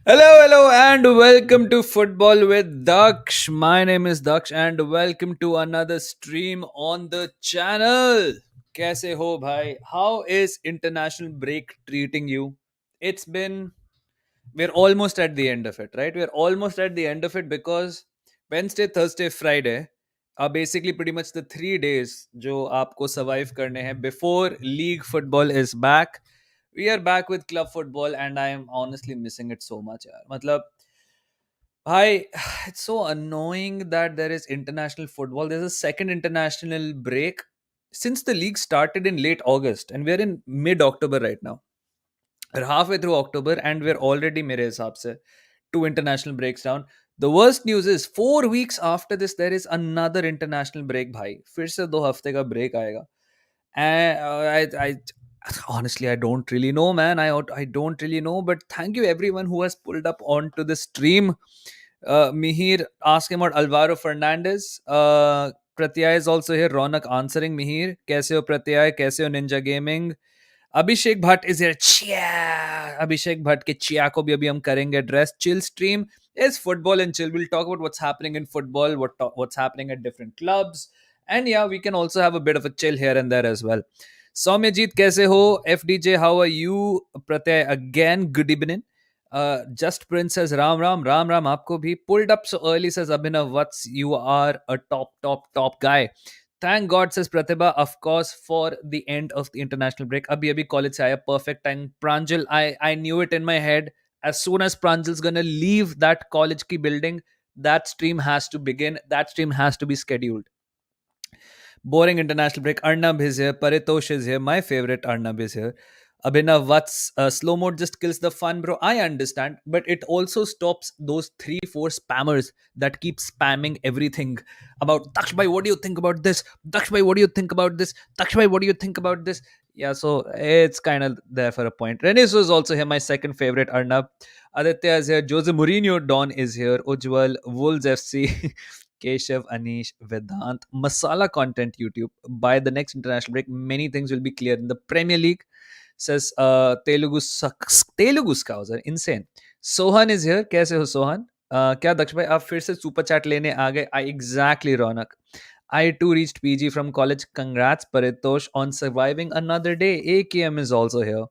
Hello, and welcome to Football with Daksh. My name is Daksh, and welcome to another stream on the channel. Kaise ho, bhai? How is international break treating you? It's been, we're almost at the end of it, right? We're almost at the end of it because Wednesday, Thursday, Friday are basically pretty much the 3 days जो आपको survive करने हैं before league football is back. We are back with club football and I am honestly missing it so much यार. मतलब I it's so annoying that there is international football. There's a second international break since the league started in late August and we're in mid October right now. We're halfway through October and we're already मेरे हिसाब से two international breaks down. The worst news is 4 weeks after this there is another international break भाई. फिर से 2 हफ्ते का break आएगा. And I honestly I don't really know, man. I don't really know. But thank you everyone who has pulled up onto the stream. Mihir asking about Alvaro Fernandez. Pratyay is also here. Ronak answering Mihir. Kaise ho Pratyay? Kaise ho Ninja Gaming? Abhishek Bhatt is here चिया अभिषेक भट्ट के चिया को भी अभी हम करेंगे address chill stream is football and chill. We'll talk about what's happening in football, what's happening at different clubs, and yeah, we can also have a bit of a chill here and there as well. Soumyajit, kaise ho? FDJ, how are you? Pratyay again, good evening. Just Prince says Ram आपको भी pulled up so early says Abhinav Vats, you are a top guy. Thank God, says Pratibha, of course, for the end of the international break. Abhi college se aaya, perfect time. Pranjal, I knew it in my head. As soon as Pranjal's gonna leave that college ki building, that stream has to begin. That stream has to be scheduled. Boring international break. Arnab is here. Paritosh is here. My favorite Arnab is here. Abhinav Vats, slow mode just kills the fun, bro. I understand, but it also stops those 3-4 spammers that keep spamming everything about Daksh bhai, what do you think about this? Daksh bhai, what do you think about this? Daksh bhai, what do you think about this? Yeah, so it's kind of there for a point. Renis was also here, my second favorite Arnab. Aditya is here. Jose Mourinho Don is here. Ujwal, Wolves FC. Keshav, Anish, Vedant, Masala content YouTube. By the next international break, many things will be clear in the Premier League. Says Telugu sucks. Telugu scouser, insane. Sohan is here. कैसे हो सोहन? क्या दक्ष भाई आप फिर से super chat लेने आ गए? I exactly Raunak. I too reached PG from college. Congrats Paritosh on surviving another day. AKM is also here.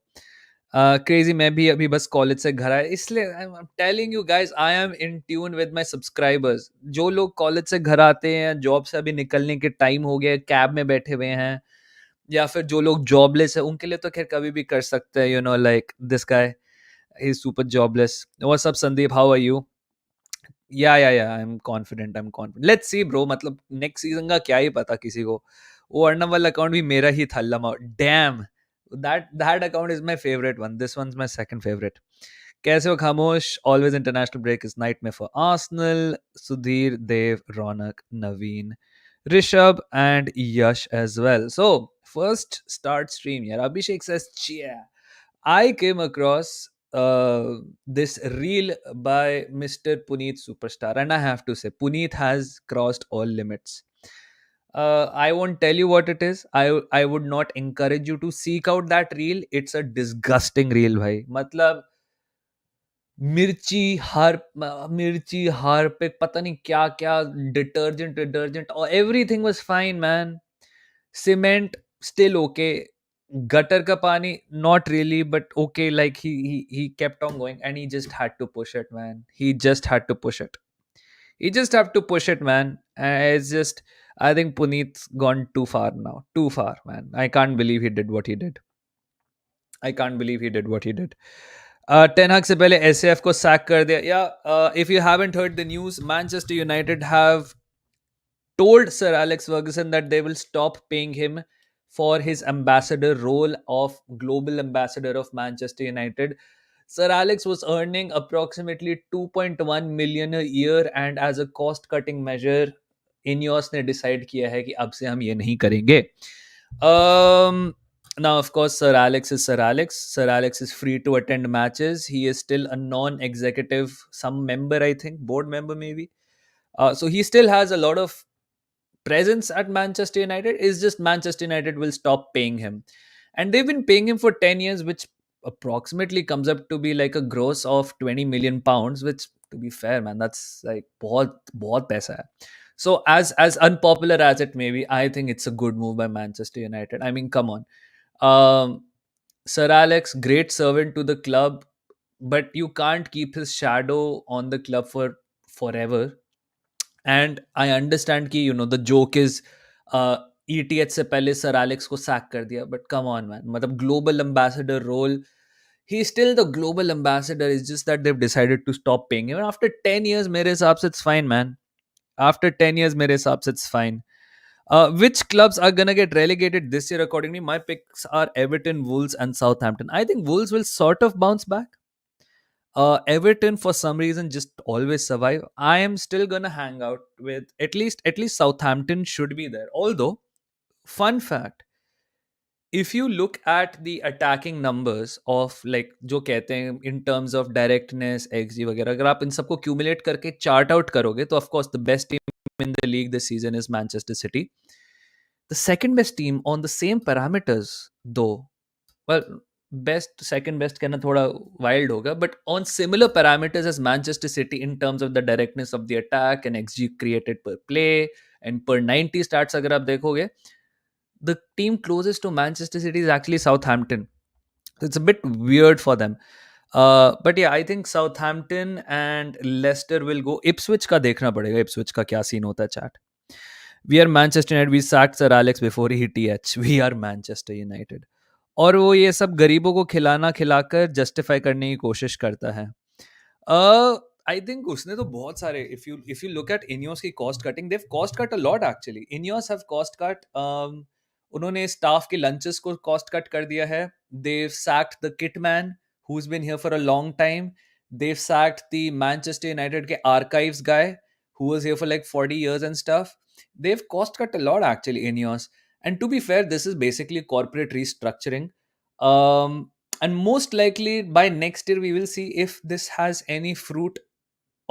Crazy मैं भी अभी बस कॉलेज से घर आया इसलिए I am telling you guys I am in tune with my subscribers जो लोग कॉलेज से घर आते हैं जॉब से अभी निकलने के टाइम हो गया कैब में बैठे हुए हैं या फिर जो लोग जॉबलेस है उनके लिए तो खैर कभी भी कर सकते हैं you know like this guy is super jobless what's up Sandeep how are you yeah I am confident let's see bro मतलब नेक्स्ट सीजन का क्या ही पता किसी को वो अर्नब वाला अकाउंट भी मेरा ही था लमा dam that account is my favorite one. This one's my second favorite. कैसे हो खामोश? Always international break is nightmare for Arsenal. Sudhir, Dev, Ronak, Naveen, Rishabh, and Yash as well. So first start stream. Yeah, Abhishek says, "Cheer." I came across this reel by Mr. Puneet Superstar, and I have to say, Puneet has crossed all limits. I won't tell you what it is. I would not encourage you to seek out that reel. It's a disgusting reel, bhai. मतलब मिर्ची हार पे पता नहीं क्या क्या detergent और everything was fine man cement still okay gutter ka pani not really but okay like he kept on going and he just had to push it man he just had to push it you just have to push it, man. It's just, I think Puneet's gone too far now. Too far, man. I can't believe he did what he did. I can't believe he did what he did. Ten Hag से पहले SAF को sack कर दिया. Yeah, if you haven't heard the news, Manchester United have told Sir Alex Ferguson that they will stop paying him for his ambassador role of global ambassador of Manchester United. Sir Alex was earning approximately 2.1 million a year, and as a cost cutting measure, Ineos ने decide किया है कि अब से हम ये नहीं करेंगे. Um, Now, of course, Sir Alex is Sir Alex. Sir Alex is free to attend matches. He is still a non-executive, some member, I think, board member maybe. So he still has a lot of presence at Manchester United. Is just Manchester United will stop paying him, and they've been paying him for 10 years, which approximately comes up to be like a gross of 20 million pounds. Which, to be fair, man, that's like बहुत पैसा है. So as unpopular as it may be, I think it's a good move by Manchester United. I mean, come on, um, Sir Alex, great servant to the club, but you can't keep his shadow on the club for forever. And I understand कि the joke is ETH से पहले sir Alex को sack कर दिया, but come on man, मतलब global ambassador role, he still the global ambassador, is just that they've decided to stop paying him after 10 years. मेरे हिसाब से it's fine man. After 10 years मेरे हिसाब से it's fine. Which clubs are gonna get relegated this year? According to me, my picks are Everton, Wolves, and Southampton. I think Wolves will sort of bounce back. Everton, for some reason, just always survive. I am still gonna hang out with at least Southampton should be there. Although, fun fact, if you look at the attacking numbers of like जो कहते हैं in terms of directness, XG वगैरह, अगर आप इन सबको accumulate करके chart out करोगे, तो of course the best team in the league this season is Manchester City. The second best team on the same parameters, though, well, best second best कहना थोड़ा wild होगा, but on similar parameters as Manchester City in terms of the directness of the attack and XG created per play and per 90 stats, अगर आप देखोगे, the team closest to Manchester City is actually Southampton. It's a bit weird for them. But yeah, I think Southampton and Leicester will go. Ipswich का देखना पड़ेगा, Ipswich का क्या scene होता है chat. We are Manchester United. We sacked Sir Alex before he TH. We are Manchester United. और वो ये सब गरीबों को खिलाना खिलाकर जस्टिफाई करने की कोशिश करता है. आई थिंक उसने तो बहुत सारे, if you look at Ineos की cost cutting, they've cost cut a lot actually. Ineos have cost cut. उन्होंने स्टाफ के लंचेस को कॉस्ट कट कर दिया है. They've sacked the kit man who has been here for a long time. They've sacked the Manchester United के archives guy who was here for like 40 years and stuff. They've cost cut a lot actually, Ineos. And to be fair, this is basically corporate restructuring. And most likely by next year we will see if this has any fruit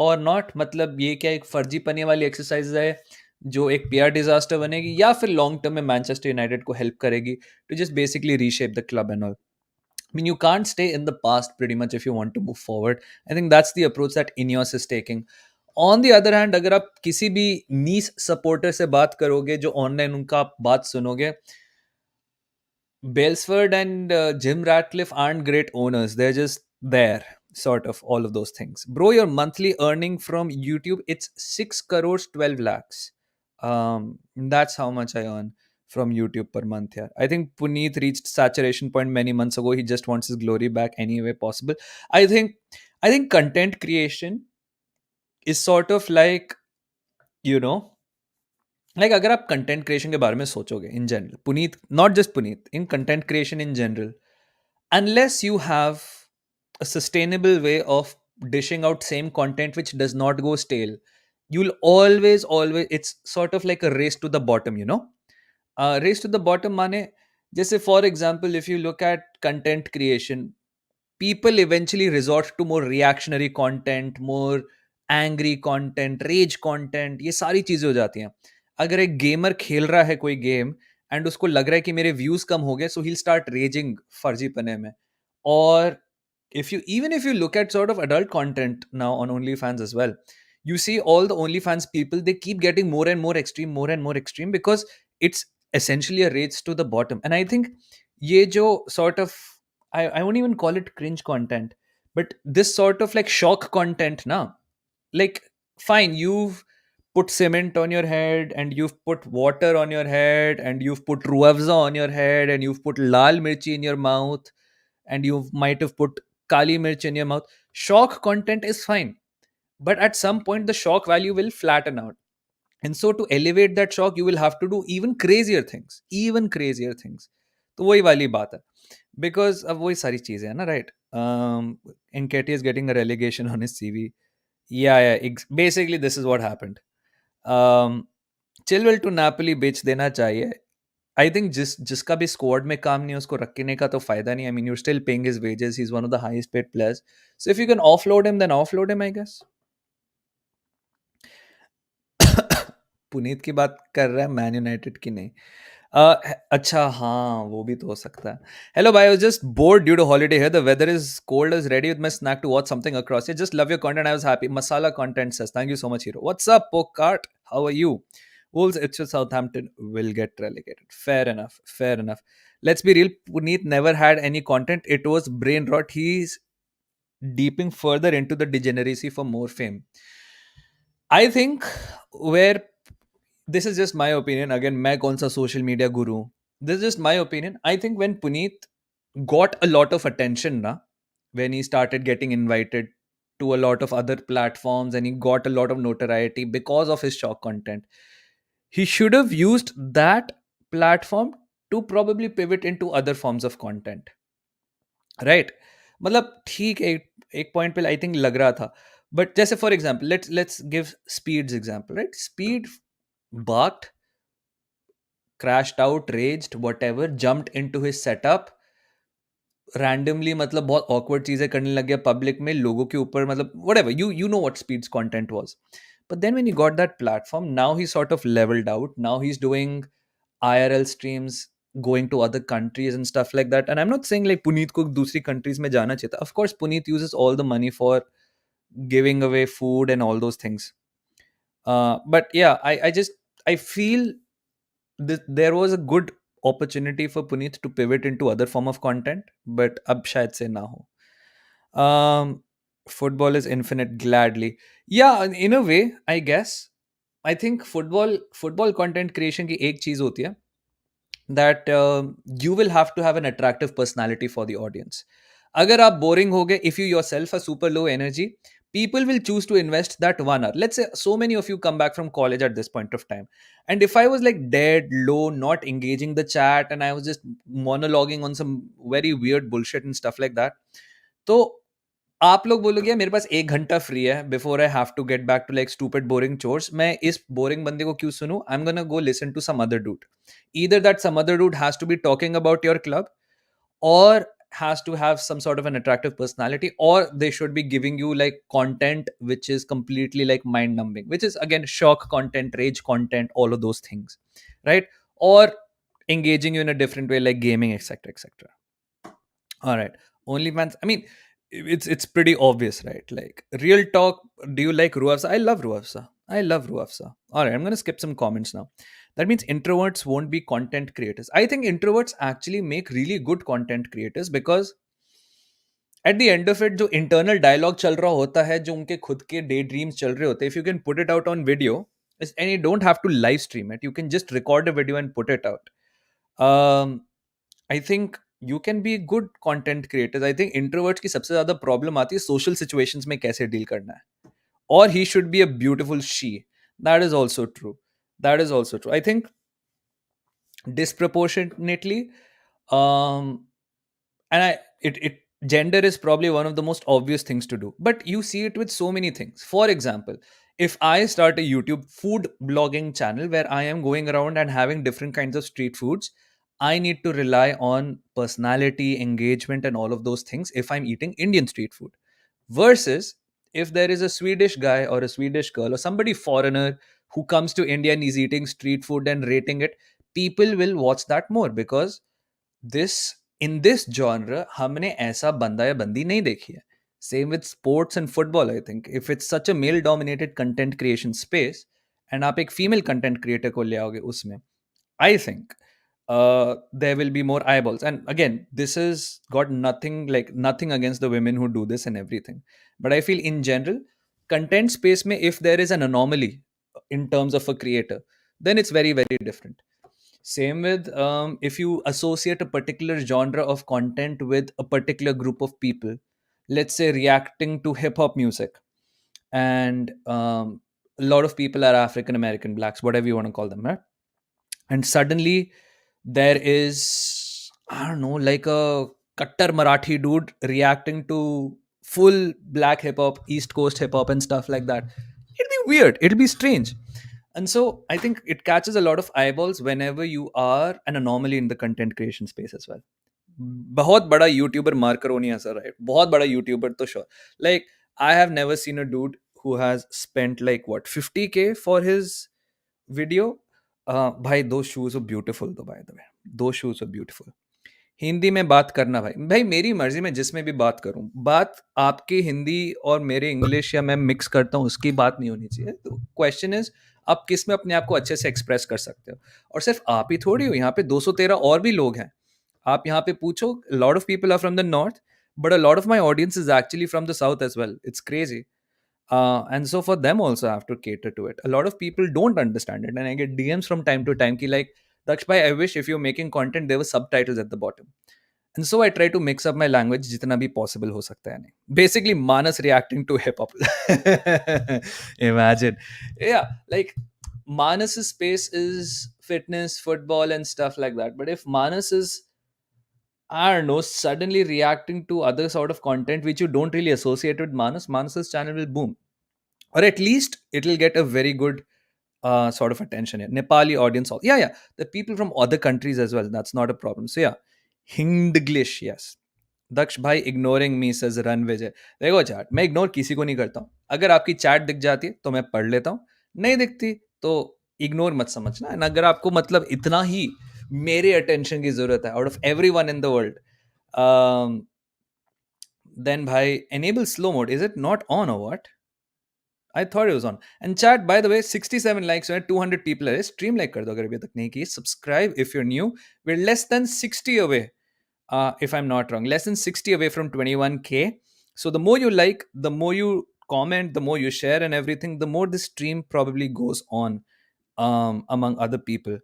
or not. मतलब ये क्या एक फर्जी पने वाली exercise है जो एक पीआर डिजास्टर बनेगी, या फिर लॉन्ग टर्म में मैनचेस्टर यूनाइटेड को हेल्प करेगी to just basically reshape the club and all. I mean, you can't stay in the past pretty much if you want to move forward. I think that's the approach that Ineos is taking. On the other hand, अगर आप किसी भी नीस supporter से बात करोगे, जो online उनका आप बात सुनोगे, Balesford and Jim Ratcliffe aren't great owners. They're just there, sort of, all of those things. Bro, your monthly earning from YouTube, it's 6 crores 12 lakhs. That's how much I earn from YouTube per month here. I think Puneet reached saturation point many months ago. He just wants his glory back any way possible. I think content creation is sort of like, you know, like अगर आप content creation के बारे में सोचोगे in general, Puneet, not just Puneet, in content creation in general, unless you have a sustainable way of dishing out same content which does not go stale, you'll always it's sort of like a race to the bottom, you know. Race to the bottom माने, जैसे for example, if you look at content creation, people eventually resort to more reactionary content, more angry content, rage content. ये सारी चीजें हो जाती हैं. अगर एक गेमर खेल रहा है कोई गेम एंड उसको लग रहा है कि मेरे व्यूज कम हो गए, सो ही स्टार्ट रेजिंग फर्जी पने में. और if you look at sort of adult content now on OnlyFans as well, you see all the OnlyFans people, they keep getting more and more extreme because it's essentially a race to the bottom. And I think ये जो sort of, I won't even call it cringe content, but this sort of like shock content now, like, fine, you've put cement on your head and you've put water on your head and you've put ruafza on your head and you've put lal mirchi in your mouth and you might have put kali mirch in your mouth. Shock content is fine, but at some point the shock value will flatten out. And so to elevate that shock, you will have to do even crazier things. तो वही वाली बात है, because अब वही सारी चीजें हैं ना, right? Nketiah is getting a relegation on his CV. Yeah, basically this is what happened. um, Chilwell to Napoli बेच देना चाहिए. आई थिंक जिसका भी स्क्वाड में काम नहीं है उसको रखने का तो फायदा नहीं. I mean, you're still paying his wages. He's one of the highest paid players. So if you can offload him, then offload him, I guess. Puneet की बात कर रहा है, मैन यूनाइटेड की नहीं. अच्छा, हाँ, वो भी तो हो सकता है. Hello, bye. I was just bored due to holiday here. The weather is cold. I was ready with my snack to watch something across here. Just love your content. I was happy. Masala content says, thank you so much, hero. What's up, Pokart? How are you? Wolves, it's just Southampton will get relegated. Fair enough. Fair enough. Let's be real. Puneet never had any content. It was brain rot. He's deeping further into the degeneracy for more fame. I think where this is just my opinion. Again, मैं कौन सा social media guru हूँ. This is just my opinion. I think when Puneet got a lot of attention na, when he started getting invited to a lot of other platforms and he got a lot of notoriety because of his shock content, he should have used that platform to probably pivot into other forms of content, right? मतलब ठीक है, एक point पे I think लग रहा था. But जैसे for example, let's give speeds example, right? Speed barked, crashed out, raged, whatever, jumped into his setup randomly, मतलब बहुत awkward चीजें करने लग गया पब्लिक में लोगों के ऊपर, मतलब whatever, you know what Speed's content was. But then when he got that platform, now he's sort of leveled out. Now he's doing IRL streams, going to other countries and stuff like that. And I'm not saying like Puneet को दूसरी countries में जाना चाहिए था. Of course Puneet uses all the money for giving away food and all those things. But yeah, I feel there was a good opportunity for Puneet to pivot into other form of content, but अब शायद से ना हो. Football is infinite, gladly. Yeah, in a way, I guess. I think football content creation की एक चीज होती है that you will have to have an attractive personality for the audience. अगर आप boring हो गए, if you yourself are super low energy, people will choose to invest that 1 hour. Let's say so many of you come back from college at this point of time, and if I was like dead low, not engaging the chat, and I was just monologuing on some very weird bullshit and stuff like that, तो आप लोग बोलोगे मेरे पास 1 घंटा free है before I have to get back to like stupid boring chores, मैं इस boring बंदे को क्यों सुनूं? I am gonna go listen to some other dude. Either that some other dude has to be talking about your club, or has to have some sort of an attractive personality, or they should be giving you like content which is completely like mind numbing, which is again shock content, rage content, all of those things, right? Or engaging you in a different way like gaming, etc, etc. All right. OnlyFans. I mean, it's pretty obvious, right? Like real talk. Do you like Ruafsa? I love Ruafsa. I love Ruafsa. All right. I'm gonna skip some comments now. That means introverts won't be content creators. I think introverts actually make really good content creators because at the end of it, जो internal dialogue चल रहा होता है, जो उनके खुद के day dreams चल रहे होते हैं, if you can put it out on video, and you don't have to live stream it, you can just record a video and put it out. I think you can be good content creators. I think introverts की सबसे ज्यादा problem आती है social situations में कैसे deal करना है. Or he should be a beautiful she. That is also true. That is also true. I think disproportionately, um, and it gender is probably one of the most obvious things to do, but you see it with so many things. For example, if I start a YouTube food blogging channel where I am going around and having different kinds of street foods, I need to rely on personality, engagement, and all of those things if I'm eating Indian street food. Versus if there is a Swedish guy or a Swedish girl or somebody foreigner who comes to India and is eating street food and rating it, people will watch that more because this in this genre हमने ऐसा बंदा या बंदी नहीं देखी है. Same with sports and football. I think if it's such a male dominated content creation space and आप एक female content creator को ले आओगे उसमें, I think there will be more eyeballs. And again, this has got nothing against the women who do this and everything, but I feel in general content space में if there is an anomaly in terms of a creator, then it's very very different. Same with if you associate a particular genre of content with a particular group of people, let's say reacting to hip hop music, and a lot of people are African American, blacks, whatever you want to call them, right? And suddenly there is, I don't know, like a Kattar Marathi dude reacting to full black hip hop, East Coast hip hop, and stuff like that. It'll be weird. It'll be strange. And so I think it catches a lot of eyeballs whenever you are an anomaly in the content creation space as well. बहुत बड़ा YouTuber मार करो नहीं ऐसा right बहुत बड़ा YouTuber तो sure like I have never seen a dude who has spent like what 50K for his video. भाई those shoes were beautiful though, by the way. Those shoes were beautiful. Hindi में बात करना भाई भाई मेरी मर्जी में जिसमें भी बात करूं बात आपकी हिंदी और मेरे इंग्लिश या मैं मिक्स करता हूं उसकी बात नहीं होनी चाहिए तो क्वेश्चन इज आप किस में अपने आप को अच्छे से एक्सप्रेस कर सकते हो और सिर्फ आप ही थोड़ी हो यहाँ पे 213 और भी लोग हैं आप यहाँ पे पूछो lot of people are from the north but a lot of my audience is actually from the south as well it's crazy. And so for them also I have to cater to it. A lot of people don't understand it, and I get DMs from time to time ki like, Daksh bhai, I wish if you're making content there were subtitles at the bottom. And so I try to mix up my language jitna bhi possible ho sakta hai. Basically Manas reacting to hip hop. Imagine. Yeah, like Manas's space is fitness, football and stuff like that. But if Manas is, I don't know, suddenly reacting to other sort of content which you don't really associate with Manas, Manas's channel will boom. Or at least it'll get a very good sort of attention here. Nepali audience, yeah, yeah, the people from other countries as well. That's not a problem. So yeah, Hinglish, yes. दक्ष भाई ignoring मी says run विजय. देखो chat मैं ignore किसी को नहीं करता हूँ. अगर आपकी चैट दिख जाती है तो मैं पढ़ लेता हूँ, नहीं दिखती तो इग्नोर मत समझना. एंड अगर आपको मतलब इतना ही मेरे अटेंशन की जरूरत है out of every one in the world, then भाई enable slow mode. Is it not on or what? I thought it was on. And chat, by the way, 67 likes and 200 people are stream like कर दो अगर अभी तक नहीं की. Subscribe if you're new. We're less than 60 away, if I'm not wrong. Less than 60 away from 21K. So the more you like, the more you comment, the more you share and everything, the more the stream probably goes on among other people.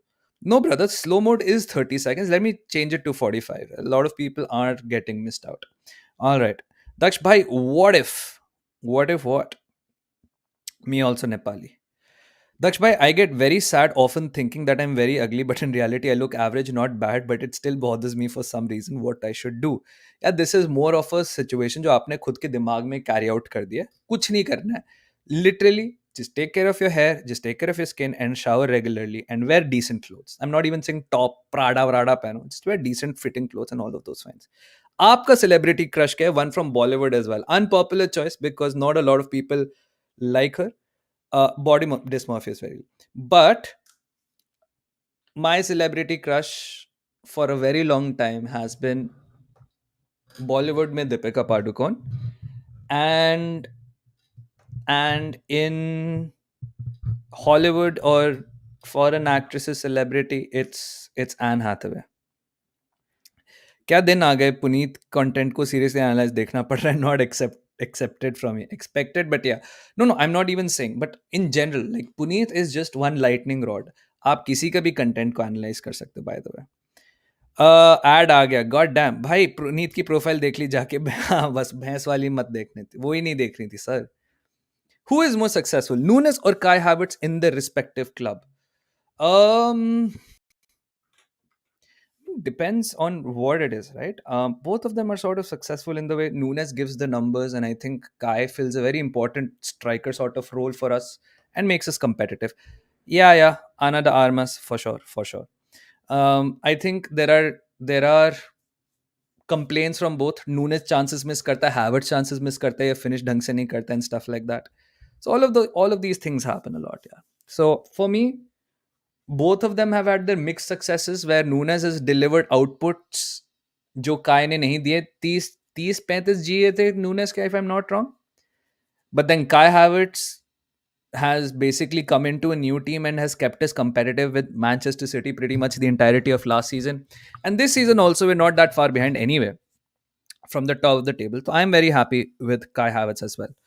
No, brother, slow mode is 30 seconds. Let me change it to 45. A lot of people are getting missed out. All right. Daksh bhai, what if? What if what? Me also Nepali. Daksh bhai, I get very sad often thinking that I'm very ugly, but in reality I look average, not bad, but it still bothers me for some reason what I should do. Yeah, this is more of a situation जो आपने खुद के दिमाग में carry out कर दिया. कुछ नहीं करना है. Literally, just take care of your hair, just take care of your skin and shower regularly and wear decent clothes. I'm not even saying top Prada Vrada पहनो. Just wear decent fitting clothes and all of those things. आपका celebrity crush क्या है? One from Bollywood as well. Unpopular choice because not a lot of people like her. Body dysmorphia is very, but my celebrity crush for a very long time has been Bollywood mein Deepika Padukone, and in Hollywood or foreign actresses celebrity it's Anne Hathaway. क्या दिन आ गए Puneet content को seriously analyse देखना पड़ रहा है. Not accepted from me, expected, but yeah, no, I'm not even saying, but in general, like Puneet is just one lightning rod. आप किसी का भी कंटेंट को एनालाइज कर सकते हो. बाय द वे एड आ गया. गॉड डैम भाई, पुनीत की प्रोफाइल देख ली जाके. हाँ, बस भैंस वाली मत देखनी थी, वो ही नहीं देख रही थी sir. Who is more successful, Nunes और Kai Havertz in the respective club? Depends on what it is, right? Both of them are sort of successful in the way Nunes gives the numbers, and I think Kai fills a very important striker sort of role for us and makes us competitive. Yeah, Ana de Armas for sure, for sure. I think there are complaints from both. Nunes chances miss karta hai, Havertz chances miss karta hai, ya finish ढंग से नहीं करता and stuff like that. So all of these things happen a lot, yeah. So for me, both of them have had their mixed successes where Nunes has delivered outputs जो काय ने नहीं दिए. 30-35 GA थे Nunes के, if I'm not wrong. But then Kai Havertz has basically come into a new team and has kept us competitive with Manchester City pretty much the entirety of last season. And this season also we're not that far behind anyway from the top of the table. So I'm very happy with Kai Havertz as well.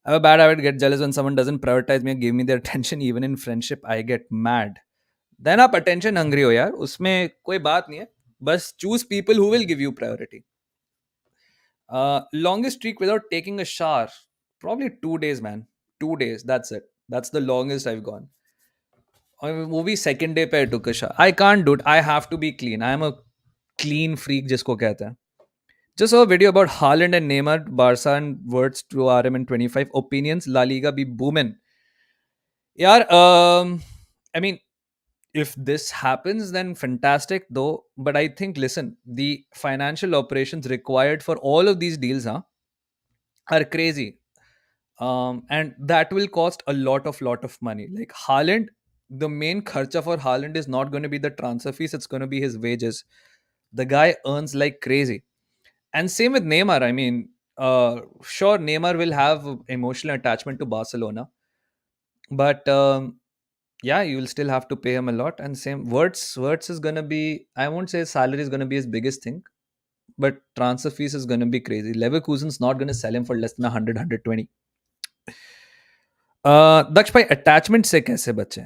I have a bad habit, get jealous when someone doesn't prioritize me or give me their attention. Even in friendship, I get mad. Then आप attention hungry हो यार, उसमें कोई बात नहीं है. बस choose people who will give you priority. Longest streak without taking a shower, probably 2 days, man. 2 days, that's it. That's the longest I've gone. और वो भी सेकंड डे पे I took a shower. I can't do it, I have to be clean. I am a clean freak जिसको कहते हैं. Just saw a video about Haaland and Neymar, Barca and words to RM in 25 opinions. La Liga be booming. Yeah, I mean, if this happens, then fantastic, though. But I think, listen, the financial operations required for all of these deals, are crazy. And that will cost a lot of money. Like Haaland, the main kharcha for Haaland is not going to be the transfer fees; it's going to be his wages. The guy earns like crazy. And same with Neymar. I mean, sure, Neymar will have emotional attachment to Barcelona, but yeah, you will still have to pay him a lot. And same, Wirtz is gonna be. I won't say his salary is gonna be his biggest thing, but transfer fees is gonna be crazy. Leverkusen's not gonna sell him for less than 100, 120. दक्ष भाई attachment से कैसे बचे?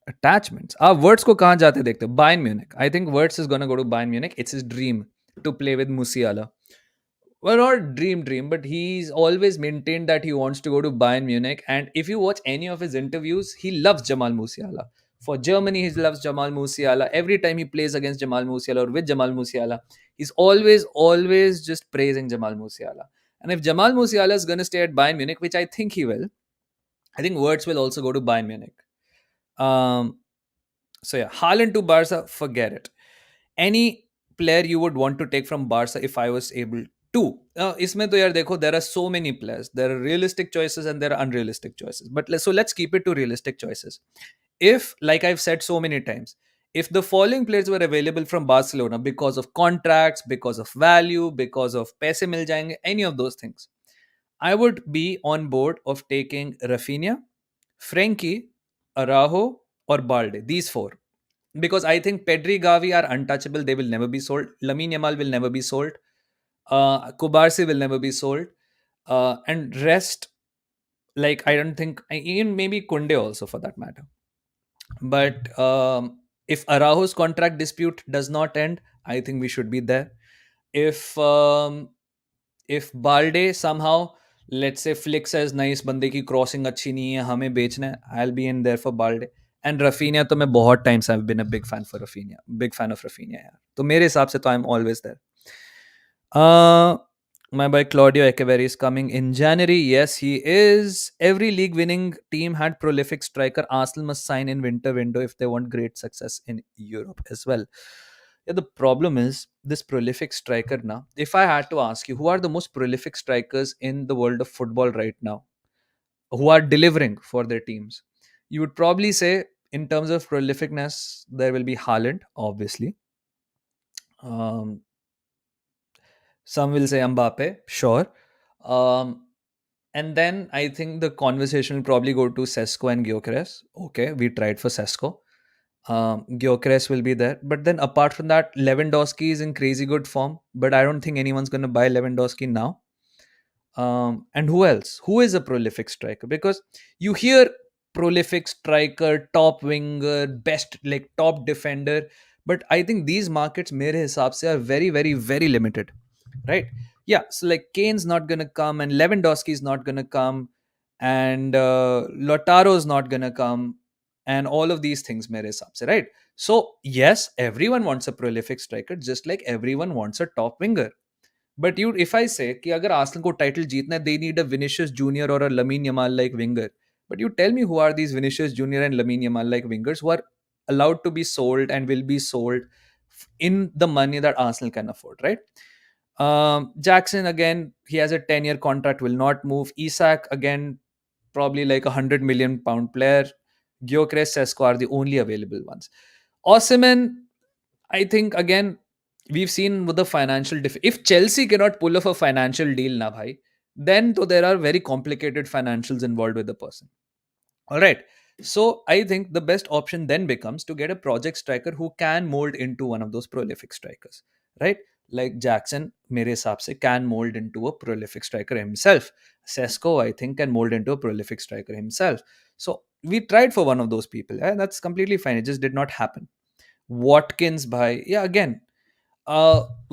Attachments, आप words को कहाँ जाते देखते हो? Bayern Munich. I think Wirtz is gonna go to Bayern Munich. It's his dream to play with Musiala. Well, not dream, but he's always maintained that he wants to go to Bayern Munich. And if you watch any of his interviews, he loves Jamal Musiala. For Germany, he loves Jamal Musiala. Every time he plays against Jamal Musiala or with Jamal Musiala, he's always just praising Jamal Musiala. And if Jamal Musiala is going to stay at Bayern Munich, which I think he will, I think Wirtz will also go to Bayern Munich. Um, so yeah, Haaland to Barca, forget it. Any player you would want to take from Barca if I was able to? इसमें तो यार देखो, there are so many players. There are realistic choices and there are unrealistic choices. But let's keep it to realistic choices. If, like I've said so many times, if the following players were available from Barcelona because of contracts, because of value, because of paise mil jayenge, any of those things, I would be on board of taking Rafinha, Frankie, Araujo, or Balde. These four. Because I think Pedri, Gavi are untouchable. They will never be sold. Lamine Yamal will never be sold. Kubarsi will never be sold. And rest, like, I don't think, even maybe Kunde also for that matter. But if Araujo's contract dispute does not end, I think we should be there. If Balde somehow, let's say, Flick says nice, बंदे की crossing अच्छी नहीं है, हमें बेचना है, I'll be in there for Balde. And Rafinha, तो मैं बहुत टाइम से I've been a big fan for Rafinha, big fan of Rafinha यार. तो मेरे हिसाब से तो I'm always there. Uh, my boy Claudio Echeverri is coming in January. Yes, he is. Every league winning team had prolific striker. Arsenal must sign in winter window if they want great success in Europe as well. Yeah, the problem is this prolific striker now. If I had to ask you, who are the most prolific strikers in the world of football right now, who are delivering for their teams? You would probably say, in terms of prolificness, there will be Haaland, obviously. Um, some will say Mbappe, sure. Um, and then I think the conversation will probably go to Sesko and Gyökeres. Okay, we tried for Sesko. Gyökeres will be there. But then apart from that, Lewandowski is in crazy good form. But I don't think anyone's going to buy Lewandowski now. And who else? Who is a prolific striker? Because you hear prolific striker, top winger, best, like top defender. But I think these markets, mere hisab se, are very, very, very limited. Right? Yeah. So like Kane's not gonna come, and Lewandowski's not gonna come, and Lautaro's not gonna come, and all of these things, mere hisab se, right? So yes, everyone wants a prolific striker, just like everyone wants a top winger. But you, if I say कि अगर Arsenal को title जीतना है, they need a Vinicius Junior or a Lamine Yamal like winger. But you tell me, who are these Vinicius Junior and Lamine Yamal like wingers who are allowed to be sold and will be sold in the money that Arsenal can afford, right? Jackson, again, he has a 10-year contract, will not move. Isak, again, probably like £100 million player. Gyökeres, Sesko are the only available ones. Osimhen, I think, again, we've seen with the financial if Chelsea cannot pull off a financial deal na bhai, then to there are very complicated financials involved with the person. All right. So I think the best option then becomes to get a project striker who can mold into one of those prolific strikers, right? Like Jackson, mere hisab se, can mold into a prolific striker himself. Sesko, I think, can mold into a prolific striker himself. So We tried for one of those people, and that's completely fine. It just did not happen. Watkins, bhai, yeah, again,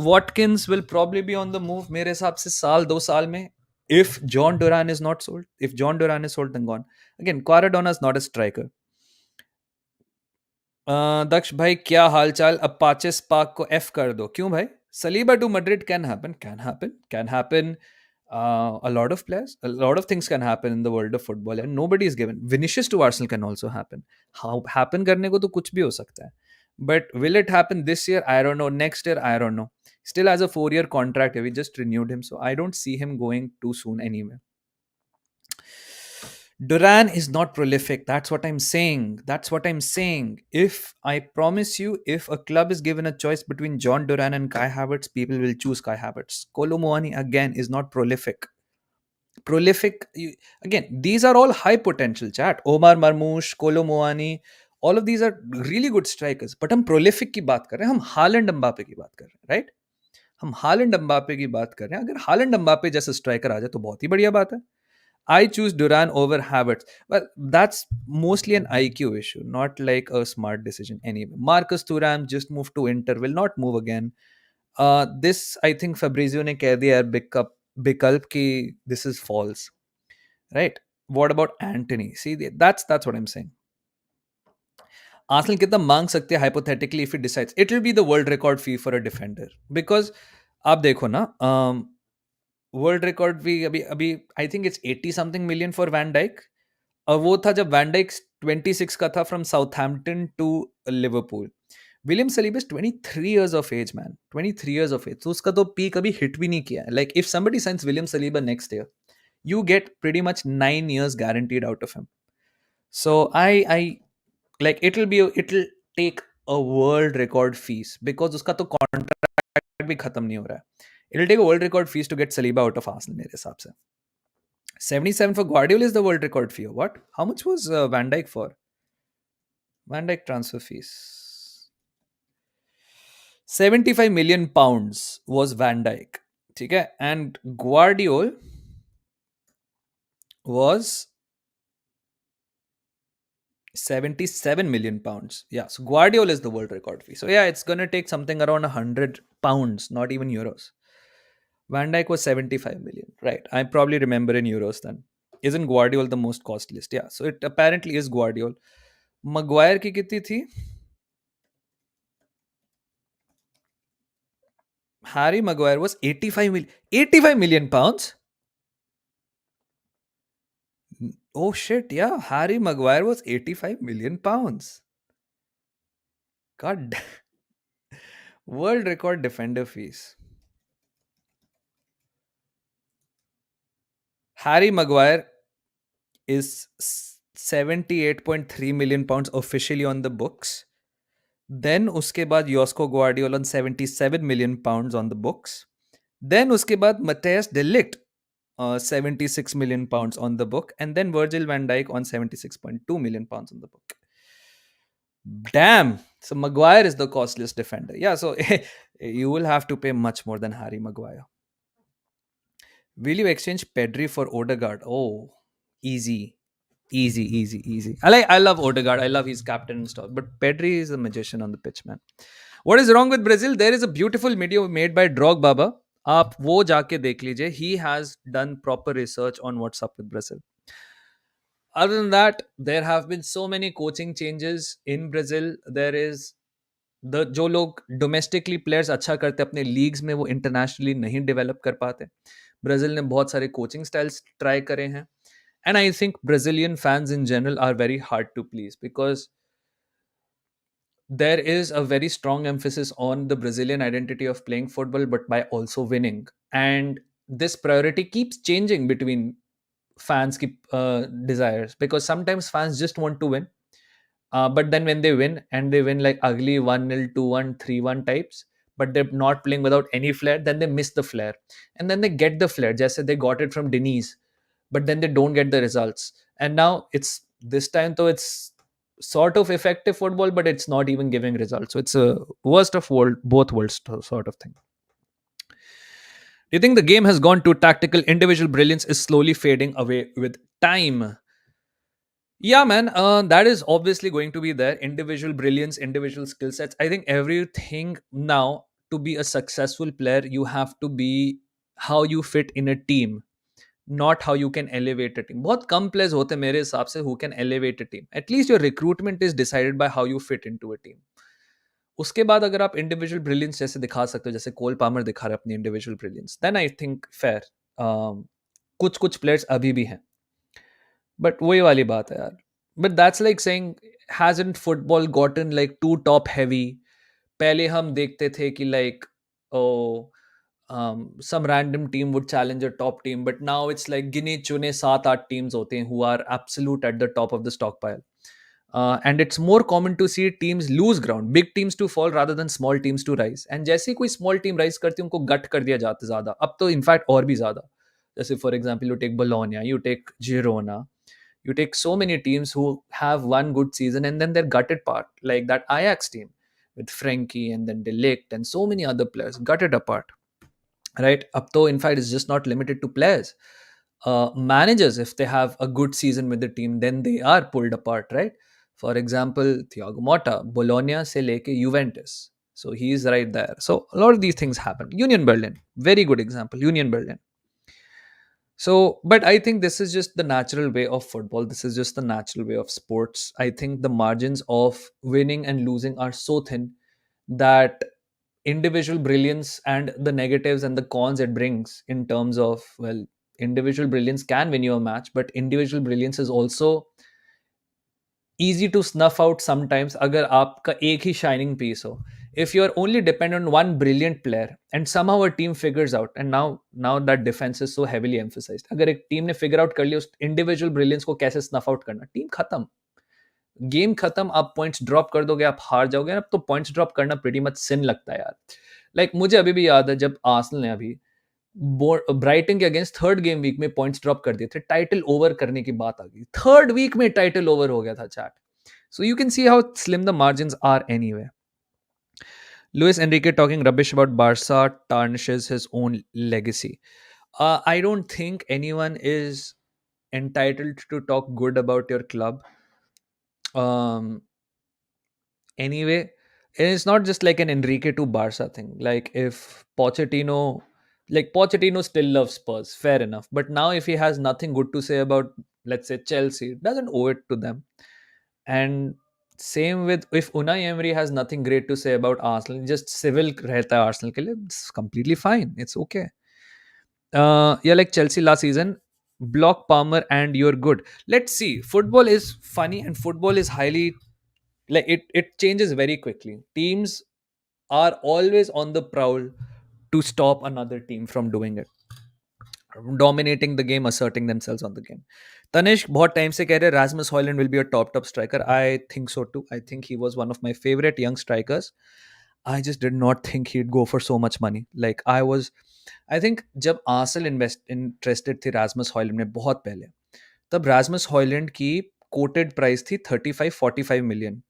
Watkins will probably be on the move मेरे हिसाब से साल 2 साल में, if John Duran is not sold. If John Duran is sold, then gone. Again, Quaradona is not a striker. दक्ष भाई क्या हाल चाल? Apache spark को एफ कर दो, क्यों भाई? Saliba to Madrid can happen. A lot of players, a lot of things can happen in the world of football, and nobody is given. Vinicius to Arsenal can also happen. How happen करने को तो कुछ भी हो सकता है. But will it happen this year? I don't know. Next year, I don't know. Still has a 4-year contract. We just renewed him, so I don't see him going too soon anywhere. Duran is not prolific. That's what I'm saying. That's what I'm saying. If I promise you, if a club is given a choice between John Duran and Kai Havertz, people will choose Kai Havertz. Kolomuani again is not prolific. Again, these are all high potential. Chat. Omar Marmoush, Kolomuani, all of these are really good strikers. But हम prolific की बात कर रहे हैं. हम Holland Mbappe की बात कर रहे हैं, right? हम हालैंड एम्बापे की बात कर रहे हैं. अगर हालैंड एम्बापे जैसा स्ट्राइकर आ जाए तो बहुत ही बढ़िया बात है. I choose Duran over Havertz. Well, that's mostly an IQ issue, not like a smart decision anyway. Marcus Thuram just moved to Inter, will not move again. This, I think Fabrizio ne keh diya hai, Bikalp ki this is false, right? What about Anthony? See, that's what I'm saying. Arsenal कितना मांग सकते हैं hypothetically if it decides? It will be the world record fee for a defender. Because आप देखो ना, world record भी अभी अभी I think it's 80 something million for Van Dijk. और वो था जब वैन डाइक 26 का था from Southampton to Liverpool. William Saliba is 23 years of age, man. 23 years of age. तो उसका तो पीक अभी हिट भी नहीं किया है. Like if somebody science William Saliba next year, you get pretty much 9 years guaranteed out of him. So I like it'll take a world record fees because उसका तो कॉन्ट्रैक्ट भी खत्म नहीं हो रहा है. It'll take a world record fees to get Saliba out of Arsenal मेरे हिसाब से. 77 for Guardiola is the world record fee. What? How much was Van Dijk for? Van Dijk transfer fees. 75 million pounds was Van Dijk. ठीक है? And Guardiola was 77 million pounds. Yeah, so Guardiola is the world record fee. So yeah, it's going to take something around 100 pounds, not even euros. Van Dijk was 75 million. Right. I probably remember in euros then. Isn't Guardiola the most costliest? Yeah. So it apparently is Guardiola. Maguire की कितनी थी? Harry Maguire was 85 million pounds? Oh shit, yeah. Harry Maguire was 85 million pounds. God. World record defender fees. Harry Maguire is 78.3 million pounds officially on the books. Then uske baad Josko Guardiola on 77 million pounds on the books. Then uske baad Matthias de Ligt, 76 million pounds on the book. And then Virgil van Dijk on 76.2 million pounds on the book. Damn. So Maguire is the costliest defender. Yeah, so you will have to pay much more than Harry Maguire. Will you exchange Pedri for Odegaard? Oh, easy. Easy. I love Odegaard. I love his captain and stuff. But Pedri is a magician on the pitch, man. What is wrong with Brazil? There is a beautiful video made by Drog Baba. आप वो जाके देख लीजिए. He has done proper research on what's up with Brazil. Other than that, there have been so many coaching changes in Brazil. There is जो लोग domestically players अच्छा करते अपने लीग्स में, वो इंटरनेशनली नहीं डेवलप कर पाते. ब्राजील ने बहुत सारे कोचिंग स्टाइल्स ट्राई करे हैं. And I think Brazilian fans in general are very hard to please because there is a very strong emphasis on the Brazilian identity of playing football, but by also winning. And this priority keeps changing between fans' desires, because sometimes fans just want to win. But then when they win, and they win like ugly 1-0, 2-1, 3-1 types, but they're not playing without any flair, then they miss the flair. And then they get the flair, just as they got it from Diniz, but then they don't get the results. And now it's this time, though, it's sort of effective football, but it's not even giving results. So it's a worst of both worlds sort of thing. Do you think the game has gone too tactical? Individual brilliance is slowly fading away with time. Yeah, man. That is obviously going to be there. Individual brilliance, individual skill sets. I think everything now, to be a successful player, you have to be how you fit in a team, not how you can elevate a team. बहुत कम players होते हैं मेरे हिसाब से who can elevate a team. At least your recruitment is decided by how you fit into a team. उसके बाद अगर आप इंडिविजुअल ब्रिलियंस जैसे दिखा सकते हो, जैसे कोल पामर दिखा रहा है अपनी individual brilliance, then I think fair. कुछ कुछ प्लेयर्स अभी भी हैं, बट वही वाली बात है यार। But that's like saying, hasn't football gotten like too top heavy? पहले हम देखते थे कि like, oh, some random team would challenge a top team, but now it's like गिने चुने सात आठ teams होते हैं who are absolute at the top of the stockpile. And it's more common to see teams lose ground, big teams to fall rather than small teams to rise. And जैसे ही कोई small team rise करती है उनको गट कर दिया जाता है ज़्यादा, अब तो इनफैक्ट और भी ज़्यादा। जैसे for example you take Bologna, you take Girona, you take so many teams who have one good season and then they're gutted apart, like that Ajax team with Frankie and then De Ligt and so many other players gutted apart, right? Up to in fact it's just not limited to players. Managers, if they have a good season with the team, then they are pulled apart, right? For example, Thiago Motta, Bologna se leke Juventus, so he's right there. So a lot of these things happen. Union Berlin, very good example, Union Berlin. So, but I think this is just the natural way of football. This is just the natural way of sports. I think the margins of winning and losing are so thin that individual brilliance and the negatives and the cons it brings in terms of, well, individual brilliance can win you a match, but individual brilliance is also easy to snuff out sometimes अगर आपका एक ही shining piece हो. If you're only dependent on one brilliant player and somehow a team figures out, and now that defense is so heavily emphasized, अगर एक team ने figure out कर लिया उस individual brilliance को कैसे snuff out करना, टीम खत्म, गेम खत्म। आप पॉइंट्स ड्रॉप कर दोगे, आप हार जाओगे। अब तो पॉइंट्स ड्रॉप करना प्रीटी मच सिन लगता है यार। लाइक मुझे अभी भी याद है जब आर्सेनल ने अभी ब्राइटन के अगेंस्ट थर्ड गेम वीक में पॉइंट्स ड्रॉप कर दिए थे, टाइटल ओवर करने की बात आ गई, थर्ड वीक में टाइटल ओवर हो गया था chat. So you can see how slim the margins are anyway. Luis Enrique talking rubbish about Barca tarnishes his own legacy. I don't think anyone is entitled to talk good about your club. Um, anyway, and it's not just like an Enrique to Barca thing. Like if Pochettino, like Pochettino still loves Spurs, fair enough. But now if he has nothing good to say about, let's say, Chelsea, doesn't owe it to them. And same with if Unai Emery has nothing great to say about Arsenal, just civil रहता है Arsenal के लिए, it's completely fine. It's okay. Yeah, like Chelsea last season, block Palmer and you're good. Let's see. Football is funny and football is highly, like it changes very quickly. Teams are always on the prowl to stop another team from doing it, dominating the game, asserting themselves on the game. Tanishq बहुत time से कह रहे Rasmus Højlund will be a top striker. I think so too. I think he was one of my favorite young strikers. I just did not think he'd go for so much money. Like I think जब Arsenal interested थी Rasmus Højlund में बहुत पहले, तब Rasmus Højlund की quoted price थी 35-45 million.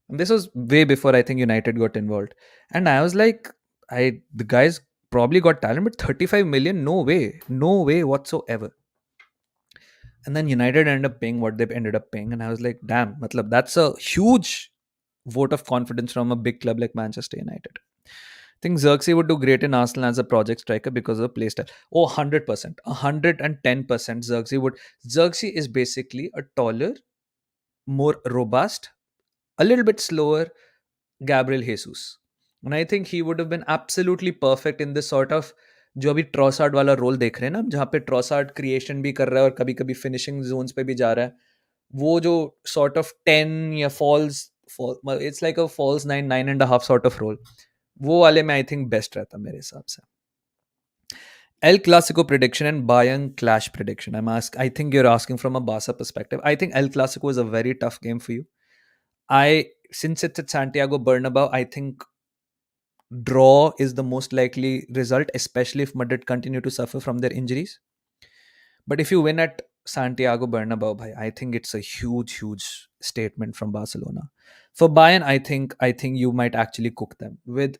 This was way before I think United got involved. And I was like, the guy's probably got talent, but 35 million, no way whatsoever. And then United ended up paying what they ended up paying, and I was like, damn, matlab, that's a huge vote of confidence from a big club like Manchester United. I think Xerxes would do great in Arsenal as a project striker because of playstyle. Oh, 100%, 110% Xerxes would. Xerxes is basically a taller, more robust, a little bit slower Gabriel Jesus. And I think he would have been absolutely perfect in this sort of जो अभी Trossard वाला role देख रहे हैं ना, जहाँ पे Trossard creation भी कर रहा है और कभी कभी फिनिशिंग जोन्स पे भी जा रहा है, वो जो सॉर्ट ऑफ 10 या false, it's like a false 9.5 sort of role, वो वाले में आई थिंक बेस्ट रहता मेरे हिसाब से. El Clasico prediction and Bayern clash prediction. I think you're asking from a Barca perspective. I think El Clasico is a very tough game for you. Since it's at Santiago Bernabeu, I think draw is the most likely result, especially if Madrid continue to suffer from their injuries. But if you win at Santiago Bernabeu, bhai, I think it's a huge statement from Barcelona. For Bayern, I think you might actually cook them with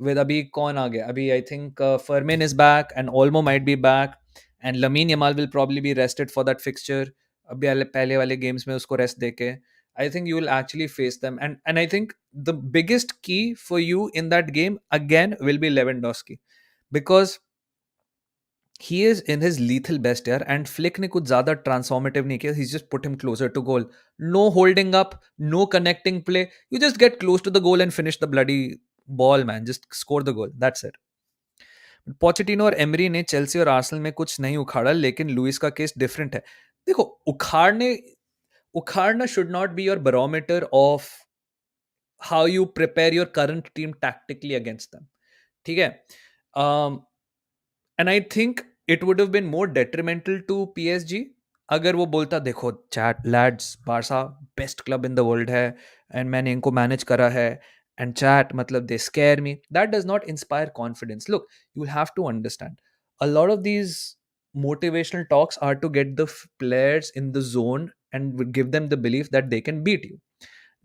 Abhi kaun aa gaya? Abhi I think Fermin is back and Olmo might be back and Lamine Yamal will probably be rested for that fixture. अभी पहले वाले games में उसको rest देके, I think you will actually face them, and I think the biggest key for you in that game again will be Lewandowski, because he is in his lethal best यार, and Flick ने कुछ ज्यादा transformative नहीं किया, he's just put him closer to goal. No holding up, no connecting play, you just get close to the goal and finish the bloody ball, man, just score the goal, that's it. Pochettino और emery ने Chelsea और Arsenal में कुछ नहीं उखाड़ा, लेकिन Louis का case different है. देखो, उखाड़ना should not be your barometer of how you prepare your current team tactically against them. ठीक है. And I think it would have been more detrimental to PSG अगर वो बोलता, देखो chat lads, Barca best club in the world है and मैंने इनको manage करा है, एंड चैट मतलब they scare me. That does not inspire confidence. Look, you will have to understand, a lot of these motivational talks are to get the players in the zone and would give them the belief that they can beat you.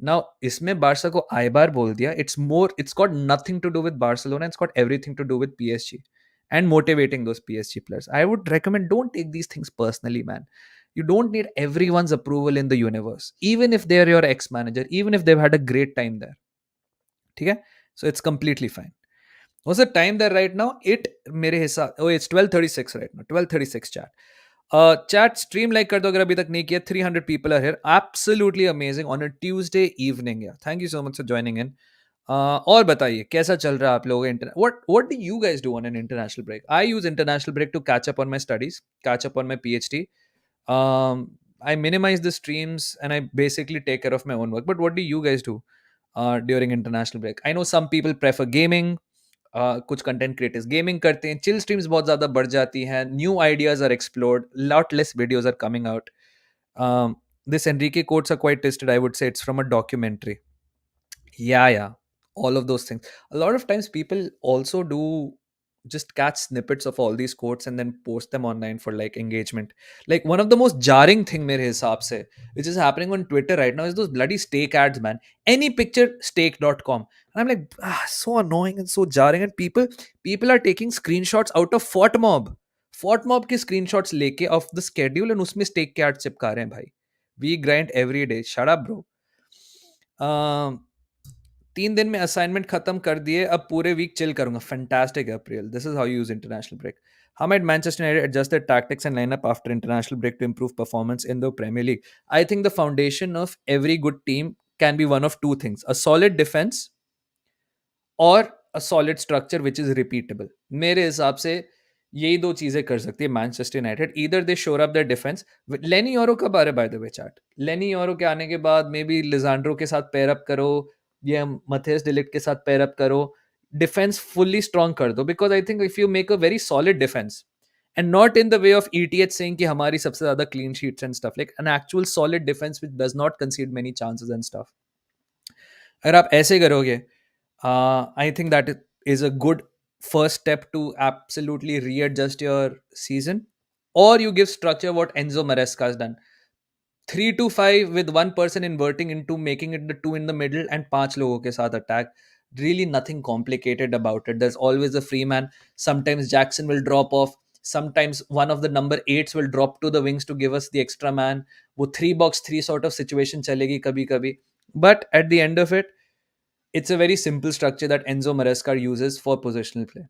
Now, इसमें Barça को आई बार बोल दिया. It's got nothing to do with Barcelona. It's got everything to do with PSG and motivating those PSG players. I would recommend, don't take these things personally, man. You don't need everyone's approval in the universe, even if they're your ex-manager, even if they've had a great time there. Okay? So it's completely fine. What's the time there right now? मेरे हिसाब, oh, it's 12:36 right now. 12:36 chat. Chat stream like कर दो अगर अभी तक नहीं किया. 300 people are here. Absolutely amazing on a Tuesday evening. Yeah. Thank you so much for joining in. और बताइए कैसा चल रहा है आप लोगों का what do you guys do on an international break? I use international break to catch up on my studies, catch up on my PhD. I minimize the streams and I basically take care of my own work. But what do you guys do during international break? I know some people prefer gaming. कुछ content creators gaming करते हैं, chill streams बहुत ज़्यादा बढ़ जाती हैं, new ideas are explored, lot less videos are coming out. This Enrique quotes are quite tested, I would say it's from a documentary. Yeah, all of those things. A lot of times people also do just catch snippets of all these quotes and then post them online for like engagement. Like one of the most jarring thing mere hisab se, which is happening on Twitter right now, is those bloody steak ads, man. Any picture steak.com. And I'm like, so annoying and so jarring. And people are taking screenshots out of Fort Mob के screenshots लेके of the schedule and उसमें steak के ads चिपका रहे हैं भाई. We grind every day. Shut up, bro. 3 दिन में असाइनमेंट खत्म कर दिए, अब पूरे वीक चिल करूंगा. Fantastic April. This is how you use international break. How might Manchester United adjust their tactics and lineup after international break to improve performance in the Premier League? I think the foundation of every good team can be one of two things: a solid defense or a solid structure which is repeatable. मेरे हिसाब से यही दो चीजें कर सकती है Manchester United. Either दे शोर अप देयर डिफेंस. लेनी योरो कब आ रहा है बाय द वे चैट? लेनी योरो के आने के बाद मे बी लिजांड्रो के साथ पेयर अप करो या मथेस डिलिक्ट के साथ पेयर अप करो, डिफेंस फुल्ली स्ट्रांग कर दो. Because I think if you make a very solid defence and not in the way of ETH saying कि हमारी सबसे ज़्यादा clean sheets and stuff, like an actual solid defense which does not concede many chances and stuff. अगर आप ऐसे करोगे, I think that is a good first step to absolutely readjust your season. Or you give structure what Enzo Maresca has done. 3-5 with one person inverting into making it the two in the middle and 5 लोगों के साथ attack. Really nothing complicated about it. There's always a free man. Sometimes Jackson will drop off. Sometimes one of the number 8s will drop to the wings to give us the extra man. वो 3-box-3 sort of situation चलेगी कभी कभी. But at the end of it, it's a very simple structure that Enzo Maresca uses for positional play.